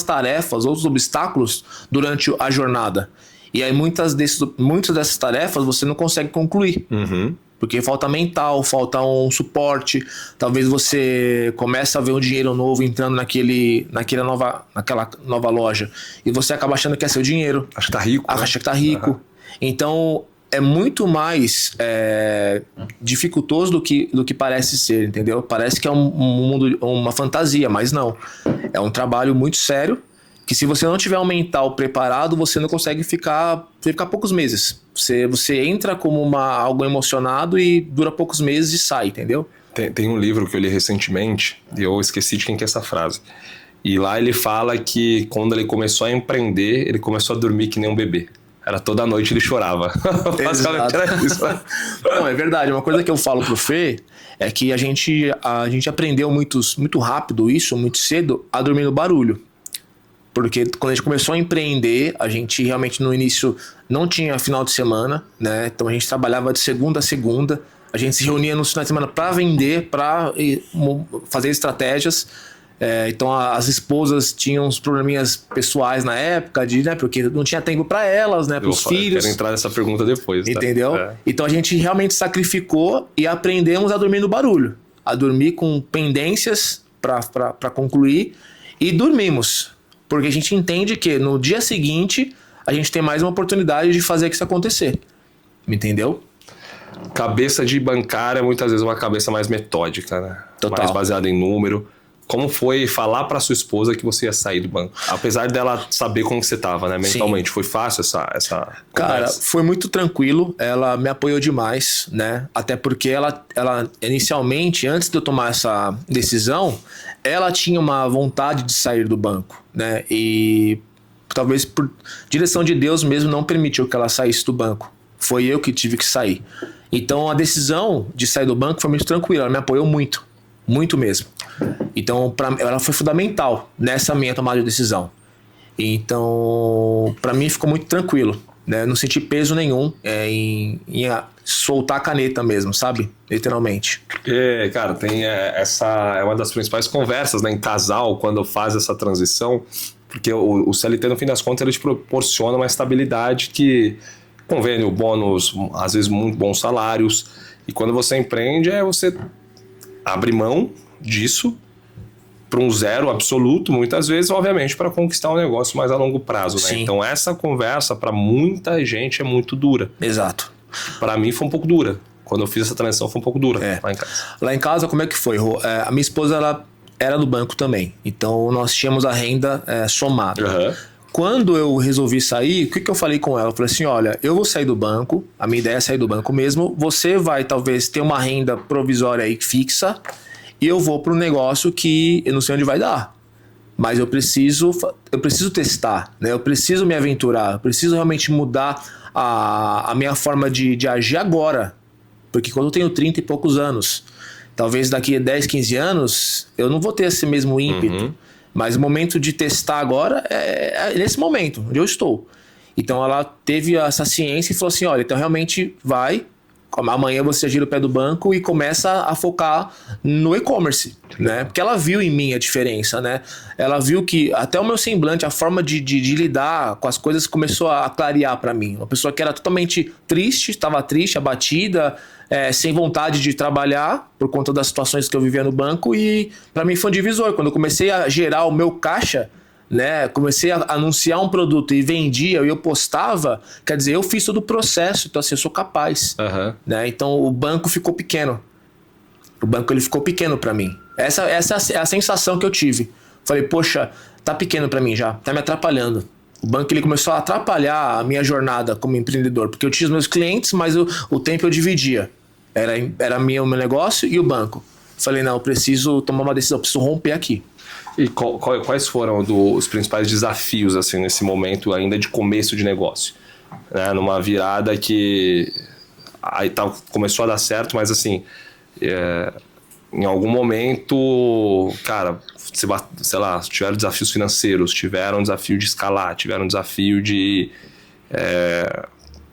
tarefas, outros obstáculos durante a jornada. E aí muitas dessas tarefas você não consegue concluir. Uhum. Porque falta mental, falta um suporte. Talvez você comece a ver um dinheiro novo entrando naquela nova loja. E você acaba achando que é seu dinheiro. Acho que tá rico. Acha que tá rico. Uhum. Então é muito mais dificultoso do que parece ser, entendeu? Parece que é um mundo, uma fantasia, mas não. É um trabalho muito sério. Que se você não tiver um mental preparado, você não consegue ficar poucos meses. Você entra como algo emocionado e dura poucos meses e sai, entendeu? Tem um livro que eu li recentemente e eu esqueci de quem que é essa frase. E lá ele fala que quando ele começou a empreender, ele começou a dormir que nem um bebê. Era toda noite ele chorava. Basicamente era isso. Não, é verdade. Uma coisa que eu falo pro Fê é que a gente aprendeu muito rápido isso, muito cedo, a dormir no barulho. Porque quando a gente começou a empreender, a gente realmente no início não tinha final de semana, né? Então a gente trabalhava de segunda a segunda, a gente se reunia no final de semana para vender, para fazer estratégias. Então as esposas tinham uns probleminhas pessoais na época, né? Porque não tinha tempo para elas, né? Para os filhos. Quero entrar nessa pergunta depois. Tá? Entendeu? Então a gente realmente sacrificou e aprendemos a dormir no barulho, a dormir com pendências para concluir e dormimos. Porque a gente entende que no dia seguinte a gente tem mais uma oportunidade de fazer isso acontecer. Entendeu? Cabeça de bancária é muitas vezes uma cabeça mais metódica, né? Total. Mais baseada em número. Como foi falar pra sua esposa que você ia sair do banco? Apesar dela saber como que você tava, né? Mentalmente. Sim. Foi fácil essa Cara, conversa? foi muito tranquilo. Ela me apoiou demais, né? Até porque ela inicialmente, antes de eu tomar essa decisão, ela tinha uma vontade de sair do banco, né? E talvez por direção de Deus mesmo não permitiu que ela saísse do banco. Foi eu que tive que sair. Então a decisão de sair do banco foi muito tranquila. Ela me apoiou muito. Muito mesmo. Então, ela foi fundamental nessa minha tomada de decisão. Então, para mim ficou muito tranquilo, né? Não senti peso nenhum em soltar a caneta mesmo, sabe? Literalmente. Porque, cara, tem essa é uma das principais conversas, né, em casal, quando faz essa transição, porque o CLT, no fim das contas, ele te proporciona uma estabilidade que convênio, bônus, às vezes muito bons salários, e quando você empreende, você abre mão disso para um zero absoluto, muitas vezes, obviamente, para conquistar um negócio mais a longo prazo, né? Sim. Então essa conversa para muita gente é muito dura. Exato. Para mim foi um pouco dura. Quando eu fiz essa transição foi um pouco dura lá em casa. Lá em casa, como é que foi? A minha esposa ela era do banco também, então nós tínhamos a renda somada. Uhum. Quando eu resolvi sair, o que eu falei com ela? Eu falei assim, olha, eu vou sair do banco, a minha ideia é sair do banco mesmo, você vai talvez ter uma renda provisória aí fixa, e eu vou para um negócio que eu não sei onde vai dar. Mas eu preciso testar, né? Eu preciso me aventurar, eu preciso realmente mudar a minha forma de agir agora. Porque quando eu tenho 30 e poucos anos, talvez daqui a 10, 15 anos, eu não vou ter esse mesmo ímpeto. Uhum. Mas o momento de testar agora é nesse momento, onde eu estou. Então ela teve essa ciência e falou assim, olha, então realmente vai, amanhã você gira o pé do banco e começa a focar no e-commerce, né? Porque ela viu em mim a diferença, né? Ela viu que até o meu semblante, a forma de lidar com as coisas começou a clarear para mim. Uma pessoa que era totalmente triste, estava triste, abatida, sem vontade de trabalhar por conta das situações que eu vivia no banco, e para mim foi um divisor. Quando eu comecei a gerar o meu caixa, né, comecei a anunciar um produto e vendia e eu postava, quer dizer, eu fiz todo o processo, então assim, eu sou capaz, né? Então o banco ficou pequeno. O banco ele ficou pequeno para mim. Essa é a sensação que eu tive. Falei, poxa, tá pequeno para mim já, tá me atrapalhando. O banco ele começou a atrapalhar a minha jornada como empreendedor, porque eu tinha os meus clientes, mas o tempo eu dividia. Era meu negócio e o banco. Falei, não, eu preciso tomar uma decisão, eu preciso romper aqui. E quais foram os principais desafios assim nesse momento ainda de começo de negócio? Né? Numa virada que aí começou a dar certo, mas assim, em algum momento, cara, sei lá, tiveram desafios financeiros, tiveram desafio de escalar, tiveram desafio de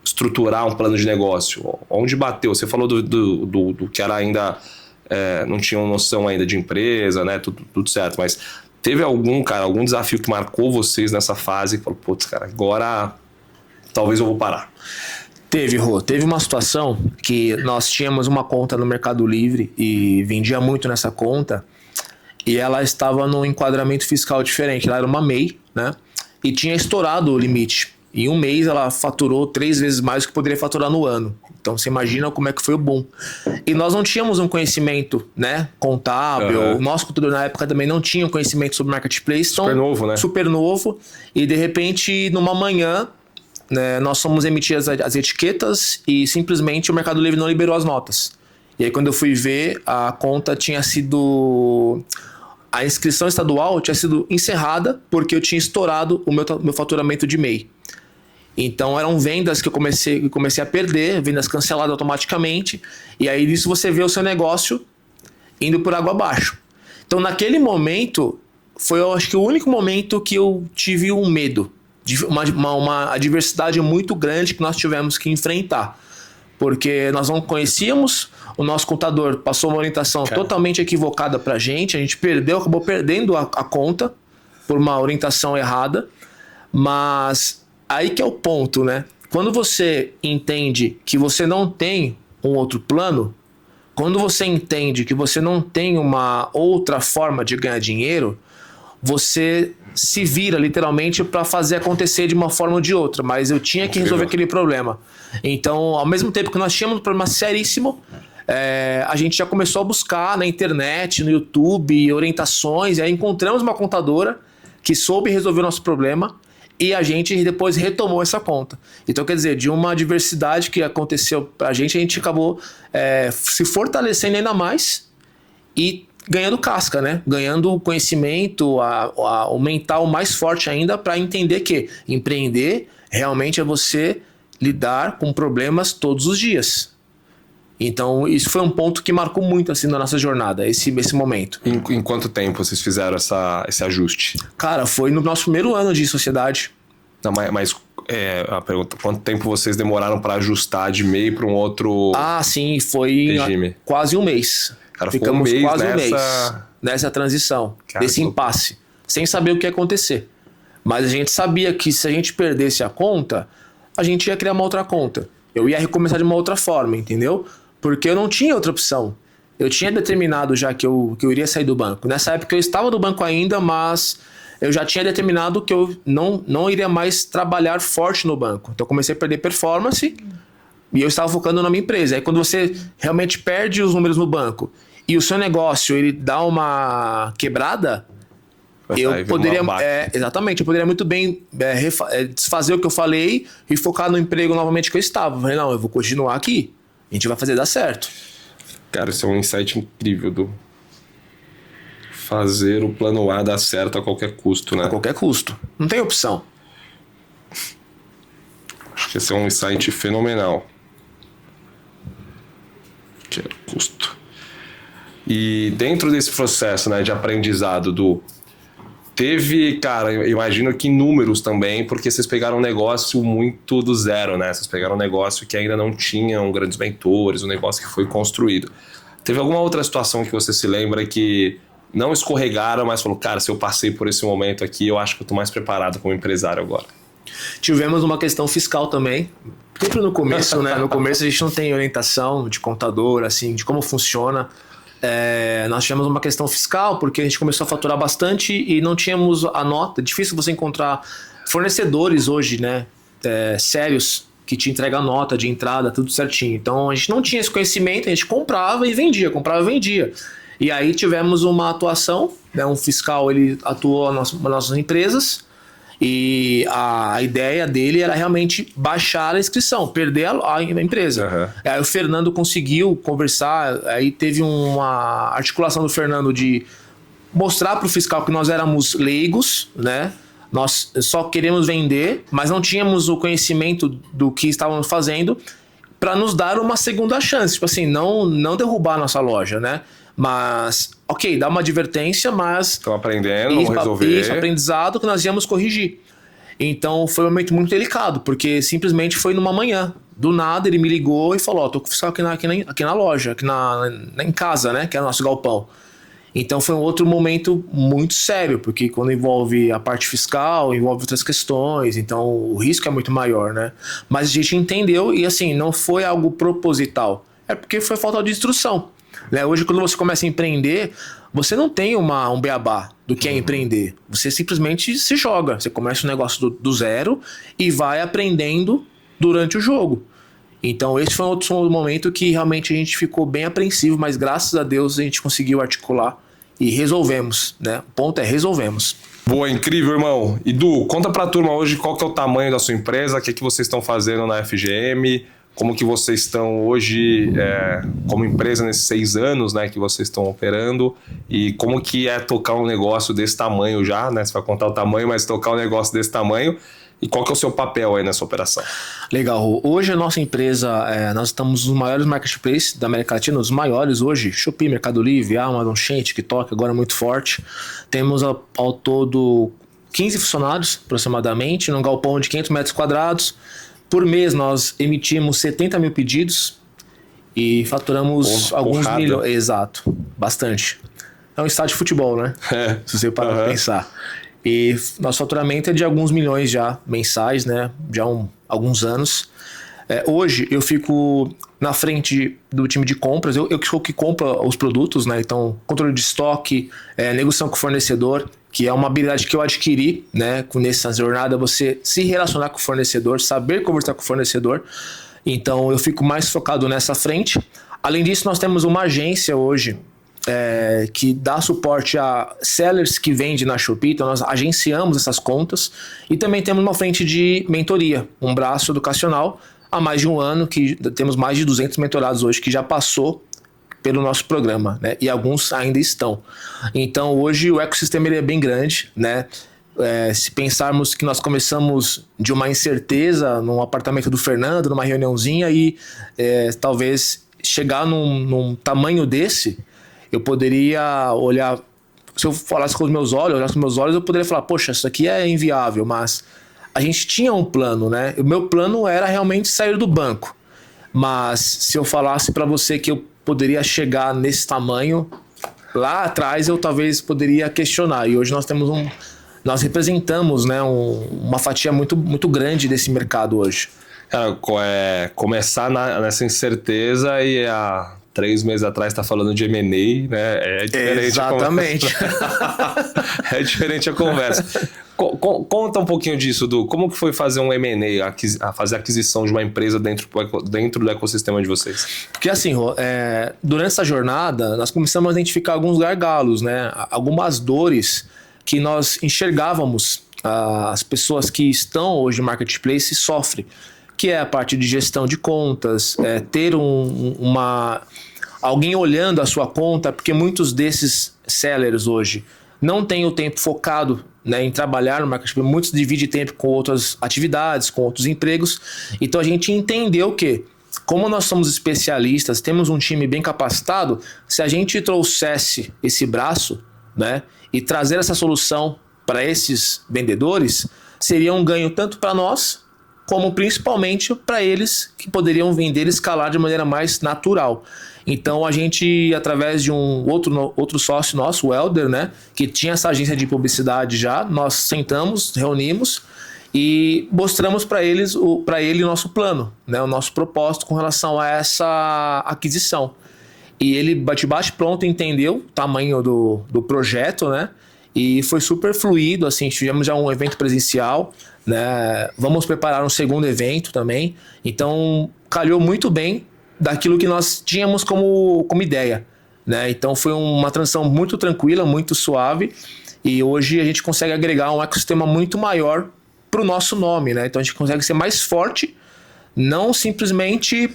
estruturar um plano de negócio. Onde bateu? Você falou do que era ainda... não tinham noção ainda de empresa, né? Tudo certo, mas teve algum desafio que marcou vocês nessa fase e falou, putz, cara, agora talvez eu vou parar? Teve, Rô. Teve uma situação que nós tínhamos uma conta no Mercado Livre e vendia muito nessa conta, e ela estava num enquadramento fiscal diferente. Ela era uma MEI, né? E tinha estourado o limite. Em um mês ela faturou 3 vezes mais do que poderia faturar no ano. Então você imagina como é que foi o boom. E nós não tínhamos um conhecimento, né, contábil. O nosso contador na época também não tinha um conhecimento sobre marketplace. Super novo, né? Super novo. E de repente, numa manhã, né, nós fomos emitidas as etiquetas e simplesmente o Mercado Livre não liberou as notas. E aí quando eu fui ver, a conta tinha sido... A inscrição estadual tinha sido encerrada porque eu tinha estourado o meu faturamento de MEI. Então eram vendas que eu comecei a perder, vendas canceladas automaticamente, e aí nisso você vê o seu negócio indo por água abaixo. Então naquele momento, foi eu acho que o único momento que eu tive um medo, uma adversidade muito grande que nós tivemos que enfrentar. Porque nós não conhecíamos, o nosso contador passou uma orientação totalmente equivocada pra gente, a gente acabou perdendo a conta por uma orientação errada, mas aí que é o ponto, né? Quando você entende que você não tem um outro plano, quando você entende que você não tem uma outra forma de ganhar dinheiro, você se vira literalmente para fazer acontecer de uma forma ou de outra, mas eu tinha que resolver aquele problema. Então, ao mesmo tempo que nós tínhamos um problema seríssimo, a gente já começou a buscar na internet, no YouTube, orientações, e aí encontramos uma contadora que soube resolver o nosso problema e a gente depois retomou essa conta. Então, quer dizer, de uma adversidade que aconteceu pra gente, a gente acabou se fortalecendo ainda mais e ganhando casca, né? Ganhando conhecimento, o mental mais forte ainda para entender que empreender realmente é você lidar com problemas todos os dias. Então, isso foi um ponto que marcou muito assim na nossa jornada, esse momento. Em quanto tempo vocês fizeram esse ajuste? Cara, foi no nosso primeiro ano de sociedade. Não, mas a pergunta, quanto tempo vocês demoraram para ajustar de MEI para um outro sim, foi regime? Quase um mês. Cara, ficamos quase um mês nessa transição, desse impasse, sem saber o que ia acontecer. Mas a gente sabia que se a gente perdesse a conta, a gente ia criar uma outra conta. Eu ia recomeçar de uma outra forma, entendeu? Porque eu não tinha outra opção. Eu tinha determinado já que eu iria sair do banco. Nessa época eu estava no banco ainda, mas eu já tinha determinado que eu não iria mais trabalhar forte no banco. Então eu comecei a perder performance e eu estava focando na minha empresa. Aí quando você realmente perde os números no banco e o seu negócio ele dá uma quebrada, eu poderia exatamente, eu poderia muito bem desfazer o que eu falei e focar no emprego novamente que eu estava. Eu falei, não, eu vou continuar aqui. A gente vai fazer dar certo. Cara, isso é um insight incrível do fazer o plano A dar certo a qualquer custo, né? A qualquer custo. Não tem opção. Acho que esse é um insight fenomenal. Que é o custo. E dentro desse processo, né, de aprendizado do teve, cara, eu imagino que números também, porque vocês pegaram um negócio muito do zero, né? Vocês pegaram um negócio que ainda não tinham grandes mentores, um negócio que foi construído. Teve alguma outra situação que você se lembra que não escorregaram, mas falou, cara, se eu passei por esse momento aqui, eu acho que eu tô mais preparado como empresário agora? Tivemos uma questão fiscal também. Sempre no começo, né? No começo a gente não tem orientação de contador, assim, de como funciona. Nós tivemos uma questão fiscal, porque a gente começou a faturar bastante e não tínhamos a nota. É difícil você encontrar fornecedores hoje, né? Sérios, que te entregam a nota de entrada, tudo certinho. Então a gente não tinha esse conhecimento, a gente comprava e vendia, comprava e vendia. E aí tivemos uma atuação, né? Um fiscal, ele atuou nas nossas empresas. E a ideia dele era realmente baixar a inscrição, perder a empresa. Uhum. Aí o Fernando conseguiu conversar, aí teve uma articulação do Fernando de mostrar para o fiscal que nós éramos leigos, né? Nós só queremos vender, mas não tínhamos o conhecimento do que estávamos fazendo para nos dar uma segunda chance. Tipo assim, não derrubar a nossa loja, né? Mas, ok, dá uma advertência, mas... Estão aprendendo, vamos resolver. Isso, aprendizado que nós íamos corrigir. Então, foi um momento muito delicado, porque simplesmente foi numa manhã. Do nada, ele me ligou e falou, tô com o fiscal aqui na loja, em casa, né, que é o nosso galpão. Então, foi um outro momento muito sério, porque quando envolve a parte fiscal, envolve outras questões, então o risco é muito maior, né? Mas a gente entendeu e, assim, não foi algo proposital. É porque foi falta de instrução. Hoje, quando você começa a empreender, você não tem um beabá do que é empreender. Você simplesmente se joga. Você começa um negócio do zero e vai aprendendo durante o jogo. Então, esse foi um outro momento que realmente a gente ficou bem apreensivo, mas graças a Deus a gente conseguiu articular e resolvemos, né? O ponto é resolvemos. Boa, incrível, irmão. Edu, conta pra turma hoje qual que é o tamanho da sua empresa, o que vocês estão fazendo na FGM, como que vocês estão hoje como empresa nesses 6 anos, né, que vocês estão operando, e como que é tocar um negócio desse tamanho já, né? Você vai contar o tamanho, mas tocar um negócio desse tamanho, e qual que é o seu papel aí nessa operação? Legal. Hoje a nossa empresa, nós estamos nos maiores marketplaces da América Latina, os maiores hoje, Shopee, Mercado Livre, Amazon, Shein, TikTok, agora muito forte. Temos ao todo 15 funcionários, aproximadamente, num galpão de 500 metros quadrados. Por mês nós emitimos 70 mil pedidos e faturamos alguns milhões. Exato, bastante. É um estádio de futebol, né? Se você parar pra pensar. E nosso faturamento é de alguns milhões já mensais, né? Já há alguns anos. Hoje eu fico na frente do time de compras, eu sou que compra os produtos, né? Então, controle de estoque, negociação com o fornecedor, que é uma habilidade que eu adquiri, né? Nessa jornada, você se relacionar com o fornecedor, saber conversar com o fornecedor. Então, eu fico mais focado nessa frente. Além disso, nós temos uma agência hoje que dá suporte a sellers que vendem na Shopee, então nós agenciamos essas contas. E também temos uma frente de mentoria, um braço educacional, há mais de um ano, que temos mais de 200 mentorados hoje, que já passou pelo nosso programa, né? E alguns ainda estão. Então hoje o ecossistema ele é bem grande, né? Se pensarmos que nós começamos de uma incerteza num apartamento do Fernando, numa reuniãozinha, e talvez chegar num tamanho desse, eu poderia olhar, se eu falasse com os meus olhos, eu poderia falar, poxa, isso aqui é inviável, mas a gente tinha um plano, né? O meu plano era realmente sair do banco. Mas se eu falasse para você que eu poderia chegar nesse tamanho, lá atrás eu talvez poderia questionar. E hoje nós representamos, né, uma fatia muito, muito grande desse mercado hoje. Começar nessa incerteza e há 3 meses atrás tá falando de M&A, né? É diferente. Exatamente. É diferente a conversa. Conta um pouquinho disso, Du. Como que foi fazer um M&A, fazer a aquisição de uma empresa dentro do ecossistema de vocês? Porque assim, durante essa jornada, nós começamos a identificar alguns gargalos, né? Algumas dores que nós enxergávamos as pessoas que estão hoje no marketplace sofrem, que é a parte de gestão de contas, ter alguém olhando a sua conta, porque muitos desses sellers hoje não têm o tempo focado, né, em trabalhar no marketplace, muitos dividem tempo com outras atividades, com outros empregos. Então a gente entendeu que, como nós somos especialistas, temos um time bem capacitado, se a gente trouxesse esse braço, né, e trazer essa solução para esses vendedores seria um ganho tanto para nós, como principalmente para eles que poderiam vender e escalar de maneira mais natural. Então a gente, através de um outro sócio nosso, o Helder, né, que tinha essa agência de publicidade já, nós sentamos, reunimos e mostramos para ele o nosso plano, né, o nosso propósito com relação a essa aquisição. E ele bate pronto entendeu o tamanho do projeto, né? E foi super fluido, assim, tivemos já um evento presencial, né? Vamos preparar um segundo evento também. Então, calhou muito bem daquilo que nós tínhamos como ideia, né? Então, foi uma transição muito tranquila, muito suave. E hoje a gente consegue agregar um ecossistema muito maior para o nosso nome, né? Então, a gente consegue ser mais forte, não simplesmente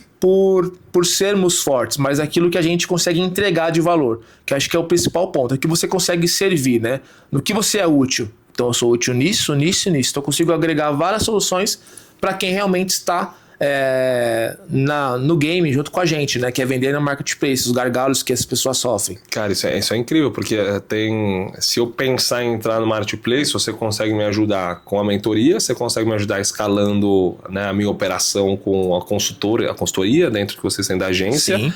por sermos fortes, mas aquilo que a gente consegue entregar de valor, que acho que é o principal ponto, é que você consegue servir, né? No que você é útil. Então eu sou útil nisso, nisso e nisso. Então eu consigo agregar várias soluções para quem realmente está no game junto com a gente, né? Que é vender na marketplace, os gargalos que as pessoas sofrem. Cara, isso é incrível, porque se eu pensar em entrar no marketplace, você consegue me ajudar com a mentoria, você consegue me ajudar escalando, né, a minha operação com a consultoria dentro que vocês têm da agência. Sim.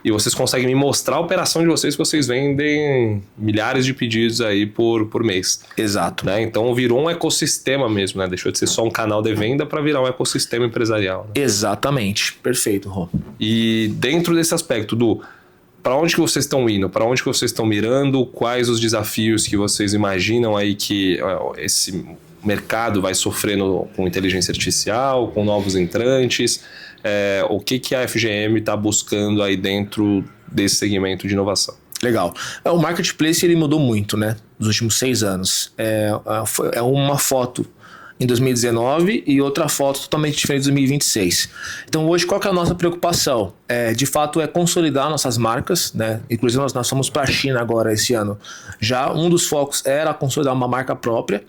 E vocês conseguem me mostrar a operação de vocês, que vocês vendem milhares de pedidos aí por mês. Exato. Né? Então virou um ecossistema mesmo, né? Deixou de ser só um canal de venda para virar um ecossistema empresarial. Né? Exatamente. Perfeito, Rô. E dentro desse aspecto para onde que vocês estão indo, para onde que vocês estão mirando, quais os desafios que vocês imaginam aí que esse mercado vai sofrendo com inteligência artificial, com novos entrantes, o que a FGM está buscando aí dentro desse segmento de inovação? Legal. O marketplace ele mudou muito, né? Nos últimos 6 anos. É uma foto em 2019 e outra foto totalmente diferente em 2026. Então hoje qual que é a nossa preocupação? De fato é consolidar nossas marcas, né? Inclusive nós fomos para a China agora esse ano. Já um dos focos era consolidar uma marca própria.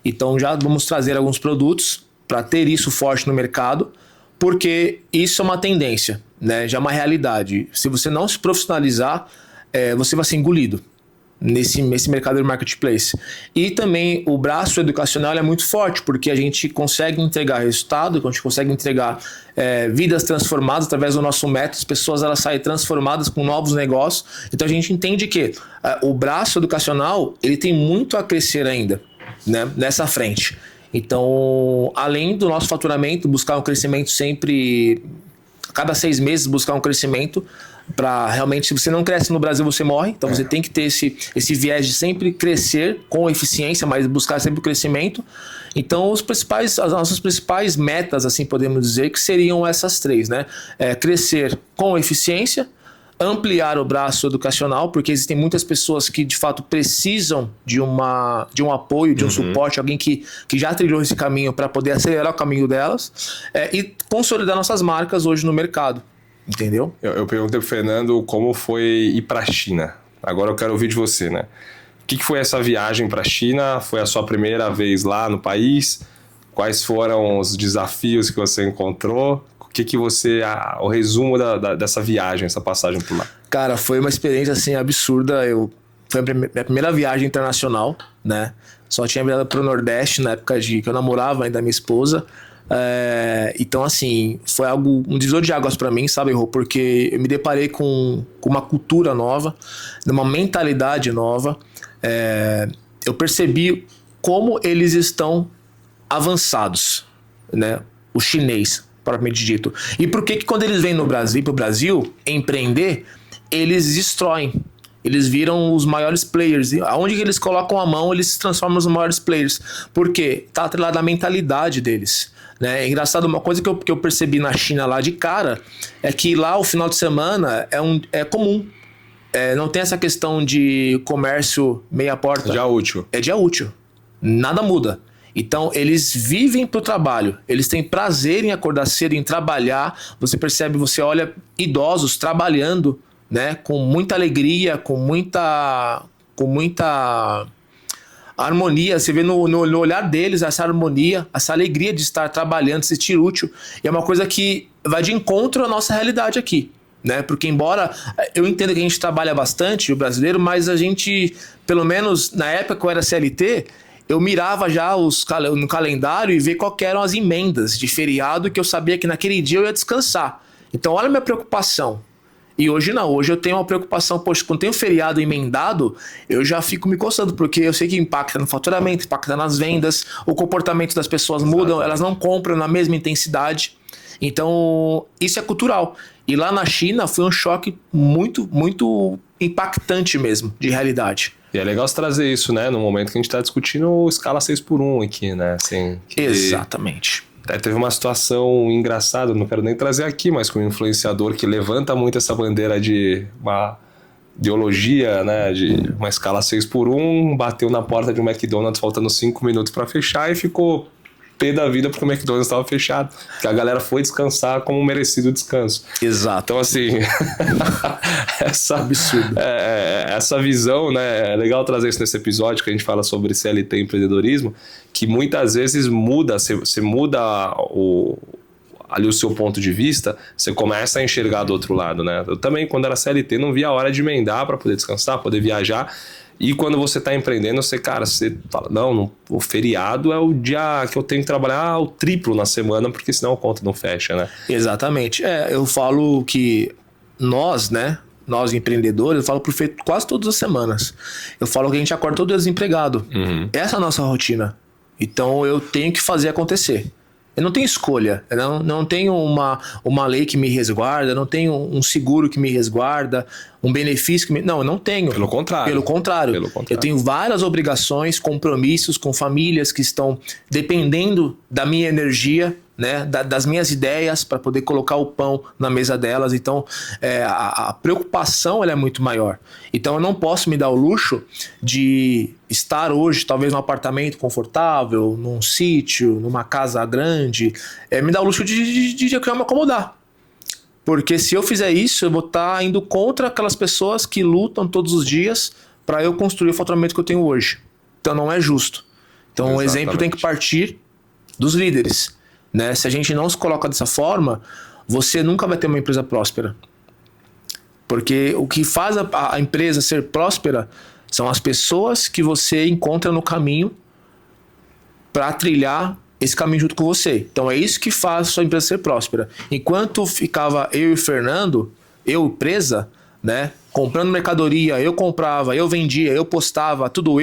Então já vamos trazer alguns produtos para ter isso forte no mercado, porque isso é uma tendência, né? Já é uma realidade. Se você não se profissionalizar, você vai ser engolido nesse mercado de marketplace. E também o braço educacional é muito forte, porque a gente consegue entregar resultado, a gente consegue entregar vidas transformadas através do nosso método, as pessoas elas saem transformadas com novos negócios. Então a gente entende que o braço educacional ele tem muito a crescer ainda, né, nessa frente. Então, além do nosso faturamento, buscar um crescimento sempre, a cada 6 meses buscar um crescimento, para realmente, se você não cresce no Brasil, você morre. Então você tem que ter esse viés de sempre crescer com eficiência, mas buscar sempre o crescimento. Então as nossas principais metas, assim podemos dizer, que seriam essas 3, né? Crescer com eficiência, ampliar o braço educacional, porque existem muitas pessoas que de fato precisam de um apoio, de um suporte, alguém que já trilhou esse caminho para poder acelerar o caminho delas, e consolidar nossas marcas hoje no mercado, entendeu? Eu perguntei pro Fernando como foi ir para a China. Agora eu quero ouvir de você, né? O que foi essa viagem para a China? Foi a sua primeira vez lá no país? Quais foram os desafios que você encontrou? O resumo dessa viagem, essa passagem por lá? Cara, foi uma experiência assim absurda. Foi a minha primeira viagem internacional, né? Só tinha viajado para o Nordeste na época que eu namorava ainda minha esposa. Então, assim, foi um divisor de águas para mim, sabe, Rô? Porque eu me deparei com uma cultura nova, uma mentalidade nova. Eu percebi como eles estão avançados, né? O chinês, propriamente dito. E por que quando eles vêm pro Brasil empreender, eles destroem. Eles viram os maiores players. Aonde que eles colocam a mão, eles se transformam nos maiores players. Por quê? Tá atrelado à mentalidade deles. Né? É engraçado, uma coisa que eu percebi na China lá de cara é que lá o final de semana é comum. Não tem essa questão de comércio meia porta. Dia útil. É dia útil. Nada muda. Então, eles vivem pro trabalho. Eles têm prazer em acordar cedo, em trabalhar. Você percebe, você olha idosos trabalhando, né? Com muita alegria, com muita harmonia. Você vê no olhar deles essa harmonia, essa alegria de estar trabalhando, se sentir útil. E é uma coisa que vai de encontro à nossa realidade aqui. Né? Porque embora eu entenda que a gente trabalha bastante, o brasileiro, mas a gente, pelo menos na época que eu era CLT, eu mirava já no calendário e ver qual que eram as emendas de feriado que eu sabia que naquele dia eu ia descansar. Então olha a minha preocupação. E hoje não, hoje eu tenho uma preocupação, poxa, quando tem um feriado emendado, eu já fico me coçando, porque eu sei que impacta no faturamento, impacta nas vendas, o comportamento das pessoas mudam, elas não compram na mesma intensidade. Então, isso é cultural. E lá na China foi um choque muito, muito impactante mesmo, de realidade. E é legal você trazer isso, né? No momento que a gente está discutindo escala 6x1 aqui, né? Assim, Exatamente. Teve uma situação engraçada, não quero nem trazer aqui, mas com um influenciador que levanta muito essa bandeira de uma ideologia, né? De uma escala 6x1, bateu na porta de um McDonald's faltando 5 minutos para fechar e ficou pé da vida porque o McDonald's estava fechado. Que a galera foi descansar como um merecido descanso. Exato. Então, assim, Absurdo. Essa visão, né? É legal trazer isso nesse episódio que a gente fala sobre CLT e empreendedorismo, que muitas vezes muda, você muda ali o seu ponto de vista, você começa a enxergar do outro lado, né? Eu também, quando era CLT, não via a hora de emendar para poder descansar, poder viajar. E quando você está empreendendo, você fala, não, o feriado é o dia que eu tenho que trabalhar o triplo na semana, porque senão a conta não fecha, né? Exatamente. Eu falo que nós empreendedores, eu falo por feito quase todas as semanas. Eu falo que a gente acorda todo dia desempregado. Uhum. Essa é a nossa rotina. Então eu tenho que fazer acontecer. Eu não tenho escolha, eu não tenho uma lei que me resguarda, eu não tenho um seguro que me resguarda, um benefício que me... Não, eu não tenho. Pelo contrário. Eu tenho várias obrigações, compromissos com famílias que estão dependendo da minha energia, né, das minhas ideias para poder colocar o pão na mesa delas. Então, a preocupação ela é muito maior. Então, eu não posso me dar o luxo de estar hoje, talvez num apartamento confortável, num sítio, numa casa grande, me dar o luxo de eu me acomodar. Porque se eu fizer isso, eu vou estar indo contra aquelas pessoas que lutam todos os dias para eu construir o faturamento que eu tenho hoje. Então, não é justo. Então, Exatamente. o exemplo tem que partir dos líderes. Né? Se a gente não se coloca dessa forma, você nunca vai ter uma empresa próspera. Porque o que faz a empresa ser próspera são as pessoas que você encontra no caminho para trilhar esse caminho junto com você. Então é isso que faz a sua empresa ser próspera. Enquanto ficava eu e o Fernando, eu empresa, né, comprando mercadoria, eu comprava, eu vendia, eu postava, tudo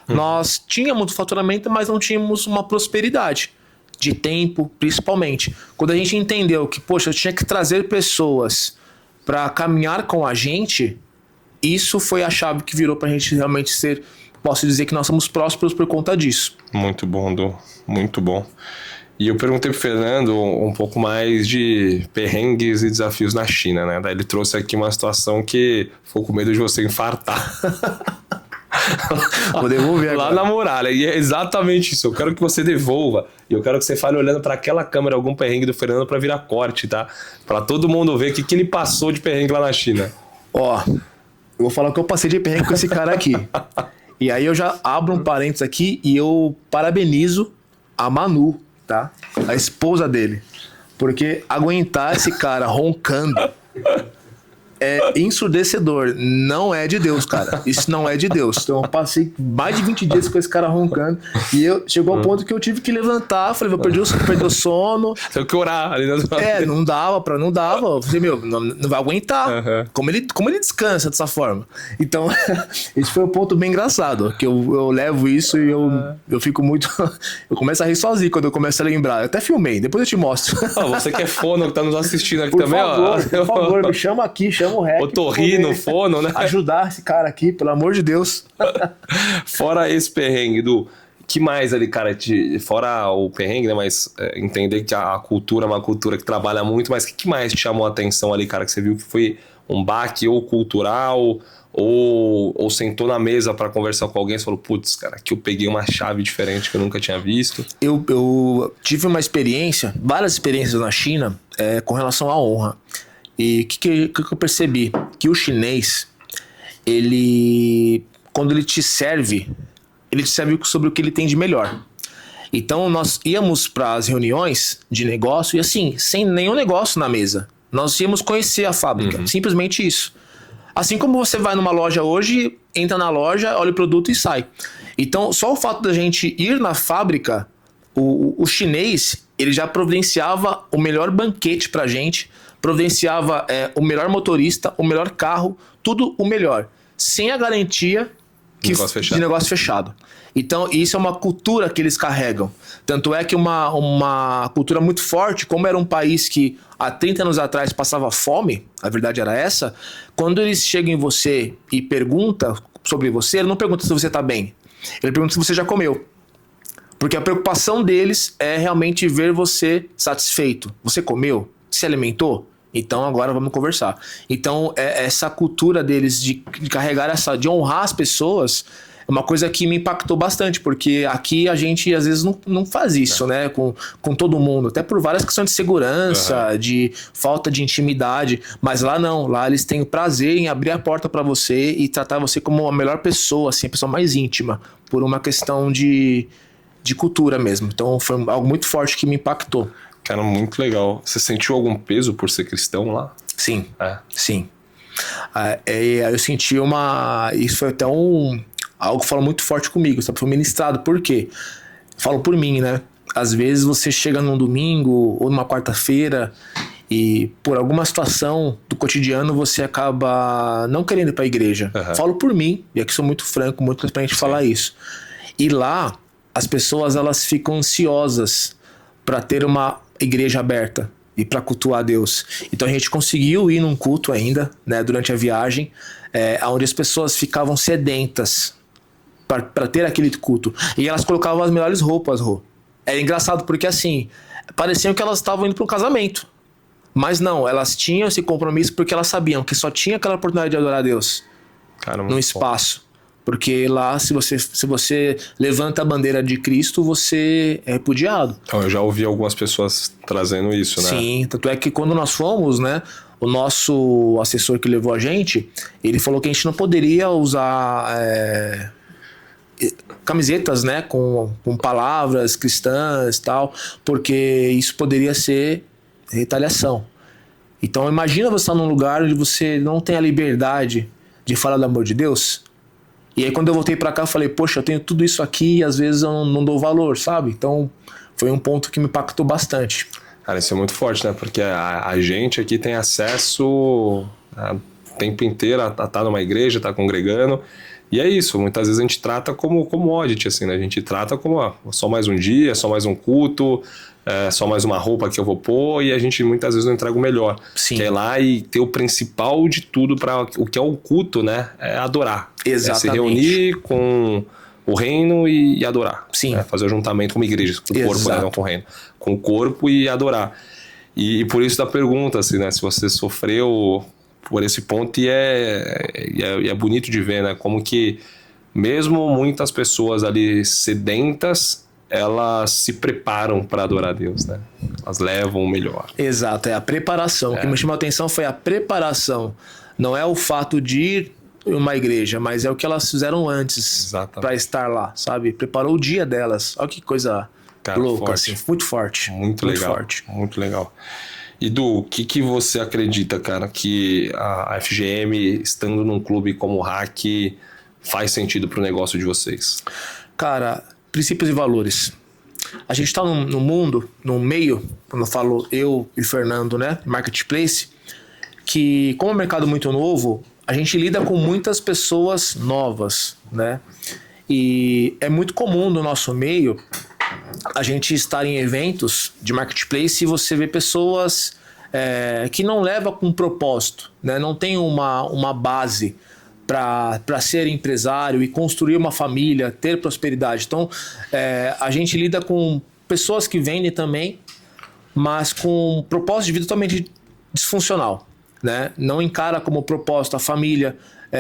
nós tínhamos faturamento, mas não tínhamos uma prosperidade. De tempo, principalmente. Quando a gente entendeu que, poxa, eu tinha que trazer pessoas para caminhar com a gente, isso foi a chave que virou pra gente realmente ser, posso dizer que nós somos prósperos por conta disso. Muito bom, Du. Muito bom. E eu perguntei pro Fernando um pouco mais de perrengues e desafios na China, né? Daí ele trouxe aqui uma situação que ficou com medo de você infartar. Vou devolver agora. Lá na muralha, e é exatamente isso. Eu quero que você devolva, e eu quero que você fale olhando para aquela câmera algum perrengue do Fernando para virar corte, tá? Para todo mundo ver o que ele passou de perrengue lá na China. Eu vou falar o que eu passei de perrengue com esse cara aqui. E aí eu já abro um parênteses aqui e eu parabenizo a Manu, tá? A esposa dele. Porque aguentar esse cara roncando é ensurdecedor. Não é de Deus, cara. Isso não é de Deus. Então eu passei mais de 20 dias com esse cara roncando. E chegou ao ponto que eu tive que levantar. Falei, vou perder o sono. Tenho que orar ali na não dava. Eu falei, não vai aguentar. Uhum. Como ele descansa dessa forma? Então, esse foi um ponto bem engraçado. Que eu levo isso e eu fico muito... Eu começo a rir sozinho quando eu começo a lembrar. Eu até filmei, depois eu te mostro. Você que é fono, que tá nos assistindo aqui por também, por favor, me chama aqui, chama o REC. Otorrino, fono, né? Ajudar esse cara aqui, pelo amor de Deus. Fora esse perrengue, Du, que mais ali, cara, fora o perrengue, né, mas entender que a cultura é uma cultura que trabalha muito, mas o que mais te chamou a atenção ali, cara, que você viu que foi um baque ou cultural, ou sentou na mesa para conversar com alguém e falou, putz, cara, aqui eu peguei uma chave diferente que eu nunca tinha visto? Eu tive uma experiência, várias experiências na China com relação à honra. E o que eu percebi? Que o chinês, quando ele te serve sobre o que ele tem de melhor. Então nós íamos para as reuniões de negócio e assim, sem nenhum negócio na mesa. Nós íamos conhecer a fábrica, simplesmente isso. Assim como você vai numa loja hoje, entra na loja, olha o produto e sai. Então, só o fato da gente ir na fábrica, o chinês, ele já providenciava o melhor banquete pra gente, providenciava o melhor motorista, o melhor carro, tudo o melhor. Sem a garantia de negócio fechado. Então, isso é uma cultura que eles carregam. Tanto é que uma cultura muito forte, como era um país que há 30 anos atrás passava fome, a verdade era essa, quando eles chegam em você e perguntam sobre você, ele não pergunta se você está bem. Ele pergunta se você já comeu. Porque a preocupação deles é realmente ver você satisfeito. Você comeu? Se alimentou? Então agora vamos conversar. Então essa cultura deles de carregar de honrar as pessoas é uma coisa que me impactou bastante, porque aqui a gente às vezes não faz isso, né, com todo mundo, até por várias questões de segurança, de falta de intimidade, mas lá não, lá eles têm o prazer em abrir a porta para você e tratar você como a melhor pessoa, assim, a pessoa mais íntima, por uma questão de cultura mesmo. Então foi algo muito forte que me impactou. Cara, muito legal. Você sentiu algum peso por ser cristão lá? Sim, sim. Eu senti isso foi até algo que falou muito forte comigo, sabe? Foi ministrado. Por quê? Falo por mim, né? Às vezes você chega num domingo ou numa quarta-feira e por alguma situação do cotidiano você acaba não querendo ir pra igreja. Falo por mim, e aqui sou muito franco, muito transparente falar isso. E lá, as pessoas elas ficam ansiosas para ter uma igreja aberta e para cultuar a Deus. Então a gente conseguiu ir num culto ainda, né, durante a viagem, onde as pessoas ficavam sedentas para ter aquele culto. E elas colocavam as melhores roupas, Rô. Era engraçado porque assim, pareciam que elas estavam indo para um casamento. Mas não, elas tinham esse compromisso porque elas sabiam que só tinha aquela oportunidade de adorar a Deus. Caramba, num espaço. Porque lá, se você levanta a bandeira de Cristo, você é repudiado. Então, eu já ouvi algumas pessoas trazendo isso, né? Sim, tanto é que quando nós fomos, né, o nosso assessor que levou a gente, ele falou que a gente não poderia usar camisetas, né, com palavras cristãs e tal, porque isso poderia ser retaliação. Então, imagina você estar num lugar onde você não tem a liberdade de falar do amor de Deus. E aí quando eu voltei pra cá eu falei, poxa, eu tenho tudo isso aqui e às vezes eu não dou valor, sabe? Então foi um ponto que me impactou bastante. Cara, isso é muito forte, né? Porque a gente aqui tem acesso o tempo inteiro a estar numa igreja, estar congregando. E é isso, muitas vezes a gente trata como audit, assim, né? A gente trata como só mais um dia, só mais um culto, só mais uma roupa que eu vou pôr, e a gente muitas vezes não entrega o melhor. Sim. Que é ir lá e ter o principal de tudo para o que é o culto, né? É adorar. Exatamente. É se reunir com o reino e adorar. Sim. Né? Fazer o juntamento com uma igreja, com o corpo, né? Não com o reino. Com o corpo e adorar. E por isso da pergunta, assim, né? Se você sofreu por esse ponto, e é bonito de ver, né? Como que mesmo muitas pessoas ali sedentas, elas se preparam para adorar a Deus, né? Elas levam o melhor. Exato, é a preparação. O que me chamou a atenção foi a preparação. Não é o fato de ir em uma igreja, mas é o que elas fizeram antes para estar lá, sabe? Preparou o dia delas. Olha que coisa louca, forte. Assim, muito forte. Muito legal. Forte. Muito legal. E Du, o que você acredita, cara, que a FGM, estando num clube como o Hack, faz sentido pro negócio de vocês? Cara, princípios e valores. A gente tá no mundo, no meio, quando eu falo eu e Fernando, né, marketplace, que como é um mercado muito novo, a gente lida com muitas pessoas novas, né? E é muito comum no nosso meio a gente estar em eventos de marketplace e você vê pessoas que não levam com propósito, né? Não tem uma base para ser empresário e construir uma família, ter prosperidade. Então, a gente lida com pessoas que vendem também, mas com um propósito de vida totalmente disfuncional, né? Não encara como propósito a família,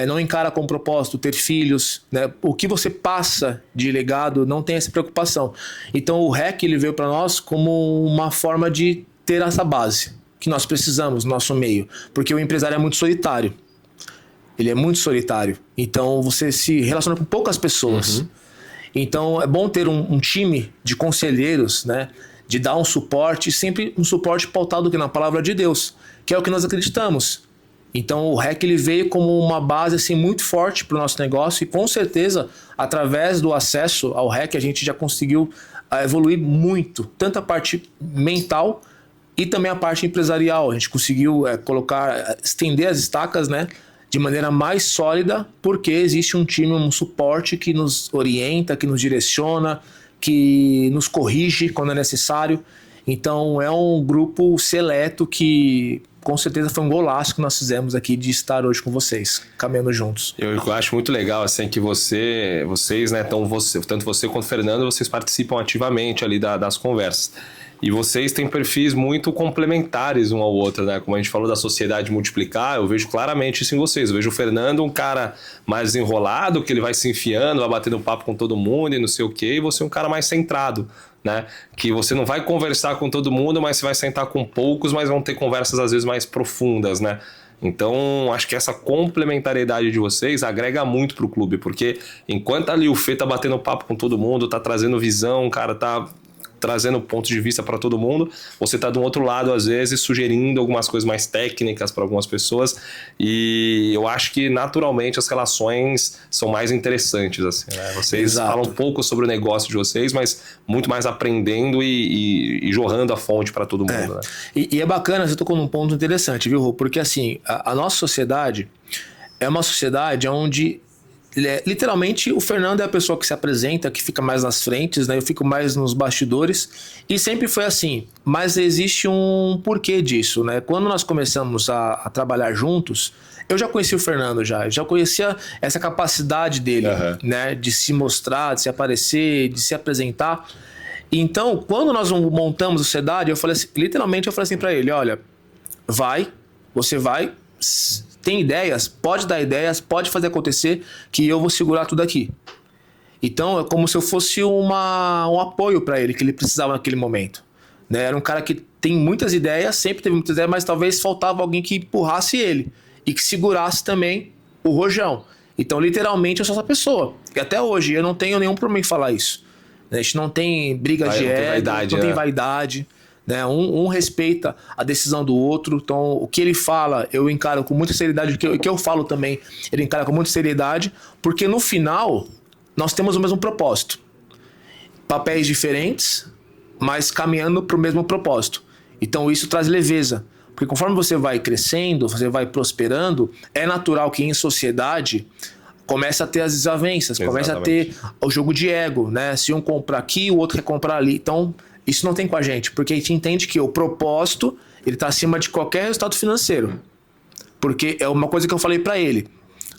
não encara como propósito ter filhos, né? O que você passa de legado não tem essa preocupação. Então o REC ele veio para nós como uma forma de ter essa base que nós precisamos no nosso meio, porque o empresário é muito solitário. Ele é muito solitário. Então você se relaciona com poucas pessoas. Uhum. Então é bom ter um time de conselheiros, né? De dar um suporte, sempre um suporte pautado na palavra de Deus, que é o que nós acreditamos. Então o REC ele veio como uma base assim, muito forte para o nosso negócio e com certeza, através do acesso ao REC, a gente já conseguiu evoluir muito, tanto a parte mental e também a parte empresarial. A gente conseguiu estender as estacas, né, de maneira mais sólida, porque existe um time, um suporte que nos orienta, que nos direciona, que nos corrige quando é necessário. Então é um grupo seleto que com certeza foi um golaço que nós fizemos aqui de estar hoje com vocês, caminhando juntos. Eu acho muito legal assim que vocês, né, tanto você quanto o Fernando, vocês participam ativamente ali das conversas. E vocês têm perfis muito complementares um ao outro, né? Como a gente falou da sociedade multiplicar, eu vejo claramente isso em vocês. Eu vejo o Fernando um cara mais enrolado, que ele vai se enfiando, vai batendo papo com todo mundo e não sei o quê, e você é um cara mais centrado, né? Que você não vai conversar com todo mundo, mas você vai sentar com poucos, mas vão ter conversas às vezes mais profundas, né? Então, acho que essa complementariedade de vocês agrega muito pro clube, porque enquanto ali o Fê tá batendo papo com todo mundo, tá trazendo visão, o cara tá trazendo pontos de vista para todo mundo, você tá do outro lado às vezes sugerindo algumas coisas mais técnicas para algumas pessoas, e eu acho que naturalmente as relações são mais interessantes assim, né? Vocês Exato. falam um pouco sobre o negócio de vocês, mas muito mais aprendendo e jorrando a fonte para todo mundo, né? E é bacana, você tocou num ponto interessante, viu, Rô? Porque assim, a nossa sociedade é uma sociedade onde literalmente o Fernando é a pessoa que se apresenta, que fica mais nas frentes, né? Eu fico mais nos bastidores e sempre foi assim, mas existe um porquê disso, né? Quando nós começamos a trabalhar juntos, eu já conhecia o Fernando, já conhecia essa capacidade dele, né? De se mostrar, de se aparecer, de se apresentar. Então, quando nós montamos a sociedade, eu falei assim, literalmente eu falei assim para ele, olha, você vai, tem ideias, pode dar ideias, pode fazer acontecer, que eu vou segurar tudo aqui. Então é como se eu fosse um apoio para ele, que ele precisava naquele momento, né? Era um cara que tem muitas ideias, sempre teve muitas ideias, mas talvez faltava alguém que empurrasse ele e que segurasse também o rojão. Então literalmente eu sou essa pessoa, e até hoje eu não tenho nenhum problema em falar isso. A gente não tem briga de ego, não tem vaidade. Né? Um respeita a decisão do outro, então o que ele fala eu encaro com muita seriedade, o que eu falo também ele encara com muita seriedade, porque no final nós temos o mesmo propósito, papéis diferentes, mas caminhando para o mesmo propósito. Então isso traz leveza, porque conforme você vai crescendo, você vai prosperando, é natural que em sociedade começa a ter as desavenças, começa a ter o jogo de ego, né? Se um comprar aqui, o outro quer comprar ali, então isso não tem com a gente, porque a gente entende que o propósito ele está acima de qualquer resultado financeiro. Porque é uma coisa que eu falei para ele.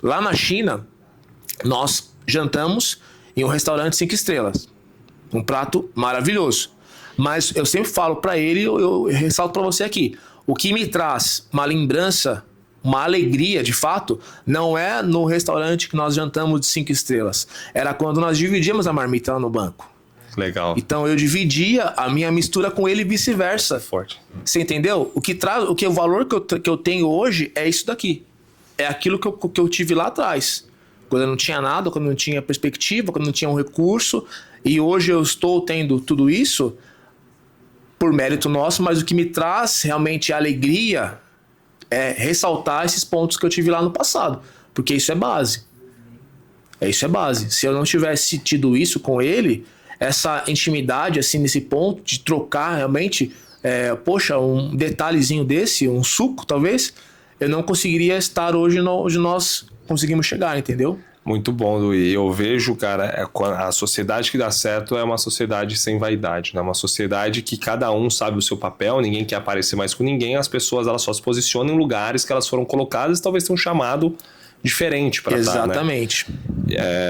Lá na China, nós jantamos em um restaurante 5 estrelas. Um prato maravilhoso. Mas eu sempre falo para ele, eu ressalto para você aqui, o que me traz uma lembrança, uma alegria de fato, não é no restaurante que nós jantamos de 5 estrelas. Era quando nós dividíamos a marmita lá no banco. Legal. Então eu dividia a minha mistura com ele e vice-versa. Forte. Você entendeu? O valor que eu tenho hoje é isso daqui. É aquilo que eu tive lá atrás. Quando eu não tinha nada, quando eu não tinha perspectiva, quando eu não tinha um recurso. E hoje eu estou tendo tudo isso por mérito nosso, mas o que me traz realmente alegria é ressaltar esses pontos que eu tive lá no passado. Porque isso é base. Isso é base. Se eu não tivesse tido isso com ele, essa intimidade, assim, nesse ponto de trocar realmente, um detalhezinho desse, um suco, talvez, eu não conseguiria estar hoje onde nós conseguimos chegar, entendeu? Muito bom, Luiz. Eu vejo, cara, a sociedade que dá certo é uma sociedade sem vaidade, né? Uma sociedade que cada um sabe o seu papel, ninguém quer aparecer mais com ninguém, as pessoas elas só se posicionam em lugares que elas foram colocadas e talvez tenham um chamado diferente para estar, né? Exatamente.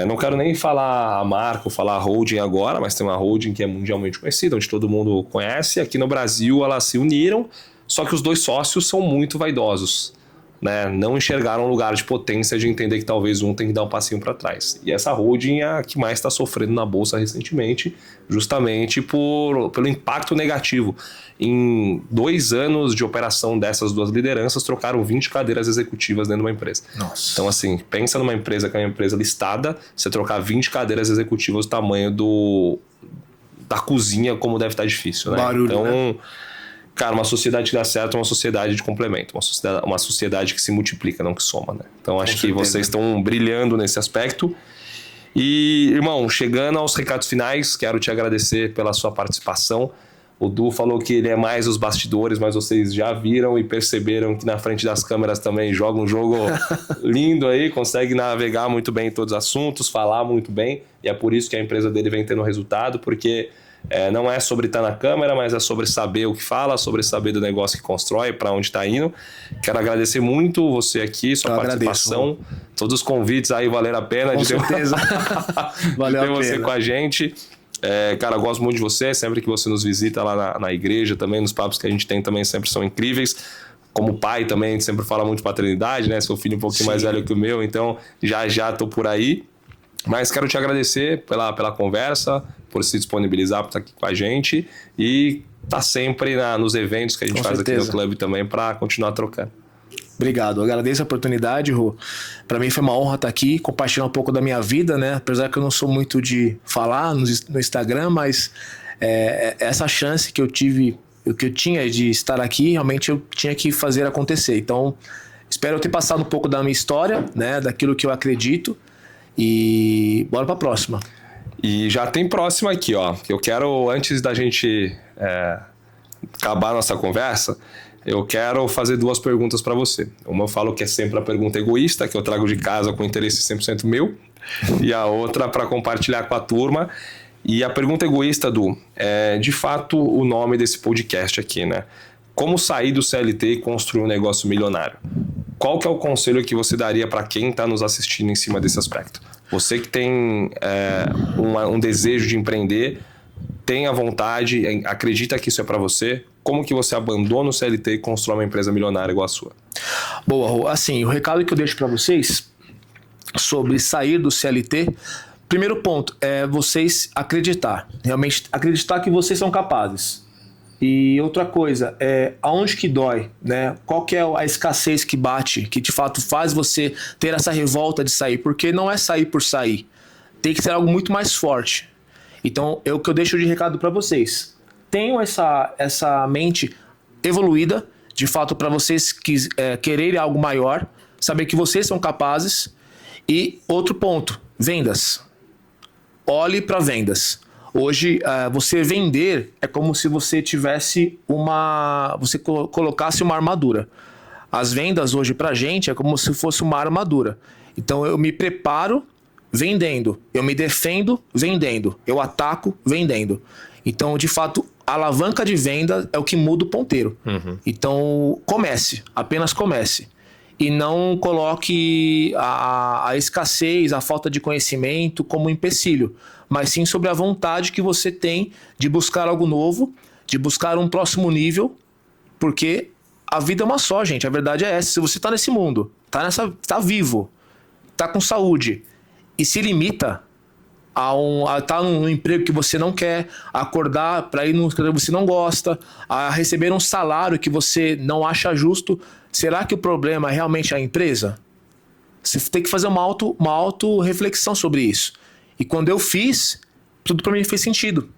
Não quero nem falar a marca ou falar a holding agora, mas tem uma holding que é mundialmente conhecida, onde todo mundo conhece. Aqui no Brasil elas se uniram, só que os dois sócios são muito vaidosos, né? Não enxergaram um lugar de potência de entender que talvez um tem que dar um passinho para trás. E essa holding é a que mais está sofrendo na bolsa recentemente, justamente pelo impacto negativo. Em 2 anos de operação dessas duas lideranças, trocaram 20 cadeiras executivas dentro de uma empresa. Nossa. Então, assim, pensa numa empresa que é uma empresa listada, você trocar 20 cadeiras executivas do tamanho da cozinha, como deve estar difícil, né? Barulho, então, né? Cara, uma sociedade que dá certo é uma sociedade de complemento, uma sociedade que se multiplica, não que soma, né? Então acho que vocês estão brilhando nesse aspecto. E, irmão, chegando aos recados finais, quero te agradecer pela sua participação. O Du falou que ele é mais os bastidores, mas vocês já viram e perceberam que na frente das câmeras também joga um jogo lindo aí, consegue navegar muito bem em todos os assuntos, falar muito bem, e é por isso que a empresa dele vem tendo resultado, porque não é sobre estar na câmera, mas é sobre saber o que fala, sobre saber do negócio que constrói, para onde está indo. Quero agradecer muito você aqui, sua participação, agradeço. Todos os convites aí valeram a pena. Com certeza. Valeu a pena. Você com a gente. Cara, eu gosto muito de você, sempre que você nos visita lá na igreja também, nos papos que a gente tem também sempre são incríveis. Como pai também, a gente sempre fala muito de paternidade, né? Seu filho um pouquinho mais velho que o meu, então já tô por aí. Mas quero te agradecer pela conversa, por se disponibilizar para estar aqui com a gente e tá sempre nos eventos que a gente faz aqui no clube também para continuar trocando. Obrigado, eu agradeço a oportunidade, Rô. Para mim foi uma honra estar aqui, compartilhar um pouco da minha vida, né? Apesar que eu não sou muito de falar no Instagram, mas essa chance que eu tive, que eu tinha de estar aqui, realmente eu tinha que fazer acontecer. Então, espero ter passado um pouco da minha história, né? Daquilo que eu acredito, e bora para a próxima. E já tem próxima aqui, ó. Eu quero, antes da gente acabar a nossa conversa, eu quero fazer 2 perguntas para você. Uma eu falo que é sempre a pergunta egoísta, que eu trago de casa com interesse 100% meu, e a outra para compartilhar com a turma. E a pergunta egoísta, Du, é de fato o nome desse podcast aqui, né? Como sair do CLT e construir um negócio milionário? Qual que é o conselho que você daria para quem está nos assistindo em cima desse aspecto? Você que tem um desejo de empreender, tem a vontade, acredita que isso é para você, como que você abandona o CLT e constrói uma empresa milionária igual a sua? Boa, assim, o recado que eu deixo para vocês sobre sair do CLT, primeiro ponto é vocês acreditar, realmente acreditar que vocês são capazes. E outra coisa, aonde que dói, né? Qual que é a escassez que bate, que de fato faz você ter essa revolta de sair? Porque não é sair por sair, tem que ser algo muito mais forte. Então, é o que eu deixo de recado para vocês. Tenham essa mente evoluída, de fato, para vocês quererem algo maior, saber que vocês são capazes. E outro ponto, vendas. Olhe para vendas. Hoje, você vender é como se você tivesse você colocasse uma armadura. As vendas hoje pra gente é como se fosse uma armadura. Então eu me preparo vendendo, eu me defendo vendendo, eu ataco vendendo. Então, de fato, a alavanca de venda é o que muda o ponteiro. Uhum. Então, apenas comece. E não coloque a escassez, a falta de conhecimento como empecilho, mas sim sobre a vontade que você tem de buscar algo novo, de buscar um próximo nível, porque a vida é uma só, gente. A verdade é essa. Se você está nesse mundo, tá vivo, tá com saúde e se limita a estar num emprego que você não quer, a acordar para ir num emprego que você não gosta, a receber um salário que você não acha justo, será que o problema é realmente a empresa? Você tem que fazer uma auto-reflexão sobre isso. E quando eu fiz, tudo para mim fez sentido.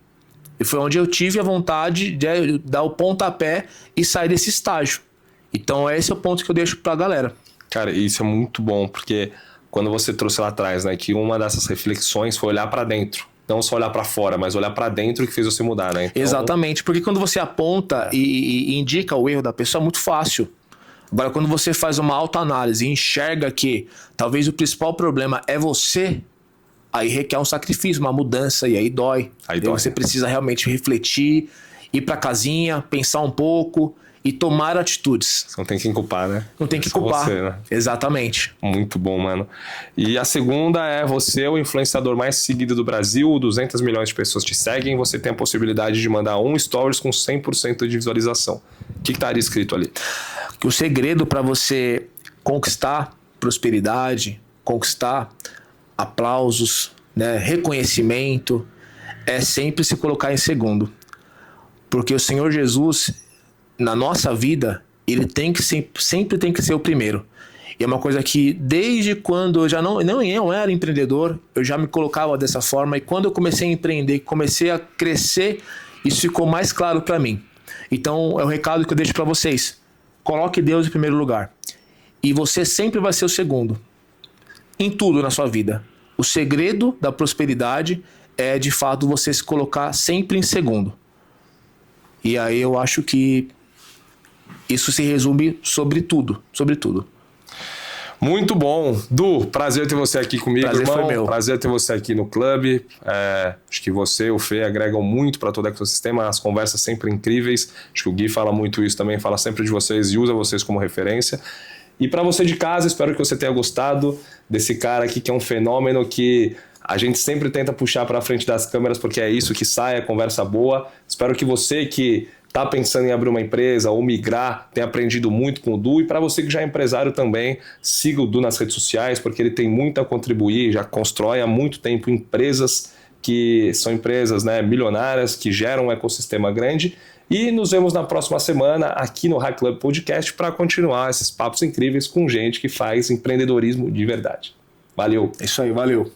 E foi onde eu tive a vontade de dar o pontapé e sair desse estágio. Então esse é o ponto que eu deixo pra galera. Cara, isso é muito bom, porque quando você trouxe lá atrás, né, que uma dessas reflexões foi olhar pra dentro. Não só olhar pra fora, mas olhar pra dentro que fez você mudar, né? Então... Exatamente, porque quando você aponta e indica o erro da pessoa é muito fácil. Agora, quando você faz uma autoanálise e enxerga que talvez o principal problema é você, aí requer um sacrifício, uma mudança, e aí dói. Aí você precisa realmente refletir, ir pra casinha, pensar um pouco e tomar atitudes. Você não tem que culpar, né? Não tem que culpar. Você, né? Exatamente. Muito bom, mano. E a segunda é você, o influenciador mais seguido do Brasil, 200 milhões de pessoas te seguem, você tem a possibilidade de mandar um stories com 100% de visualização. O que estaria escrito ali? Que o segredo para você conquistar prosperidade, conquistar aplausos, né, reconhecimento, é sempre se colocar em segundo. Porque o Senhor Jesus, na nossa vida, ele sempre tem que ser o primeiro. E é uma coisa que desde quando eu já não era empreendedor, eu já me colocava dessa forma, e quando eu comecei a empreender, comecei a crescer, isso ficou mais claro para mim. Então é o recado que eu deixo para vocês. Coloque Deus em primeiro lugar. E você sempre vai ser o segundo. Em tudo na sua vida. O segredo da prosperidade é, de fato, você se colocar sempre em segundo. E aí eu acho que isso se resume sobre tudo. Sobre tudo. Muito bom. Du, prazer ter você aqui comigo, Prazer irmão. foi meu. Prazer ter você aqui no clube. Acho que você e o Fê agregam muito para todo o ecossistema, as conversas sempre incríveis. Acho que o Gui fala muito isso também, fala sempre de vocês e usa vocês como referência. E para você de casa, espero que você tenha gostado desse cara aqui que é um fenômeno que a gente sempre tenta puxar para frente das câmeras porque é isso que sai, é conversa boa. Espero que você que está pensando em abrir uma empresa ou migrar, tem aprendido muito com o Du. E para você que já é empresário também, siga o Du nas redes sociais, porque ele tem muito a contribuir, já constrói há muito tempo empresas que são empresas, né, milionárias, que geram um ecossistema grande. E nos vemos na próxima semana aqui no High Club Podcast para continuar esses papos incríveis com gente que faz empreendedorismo de verdade. Valeu! É isso aí, valeu!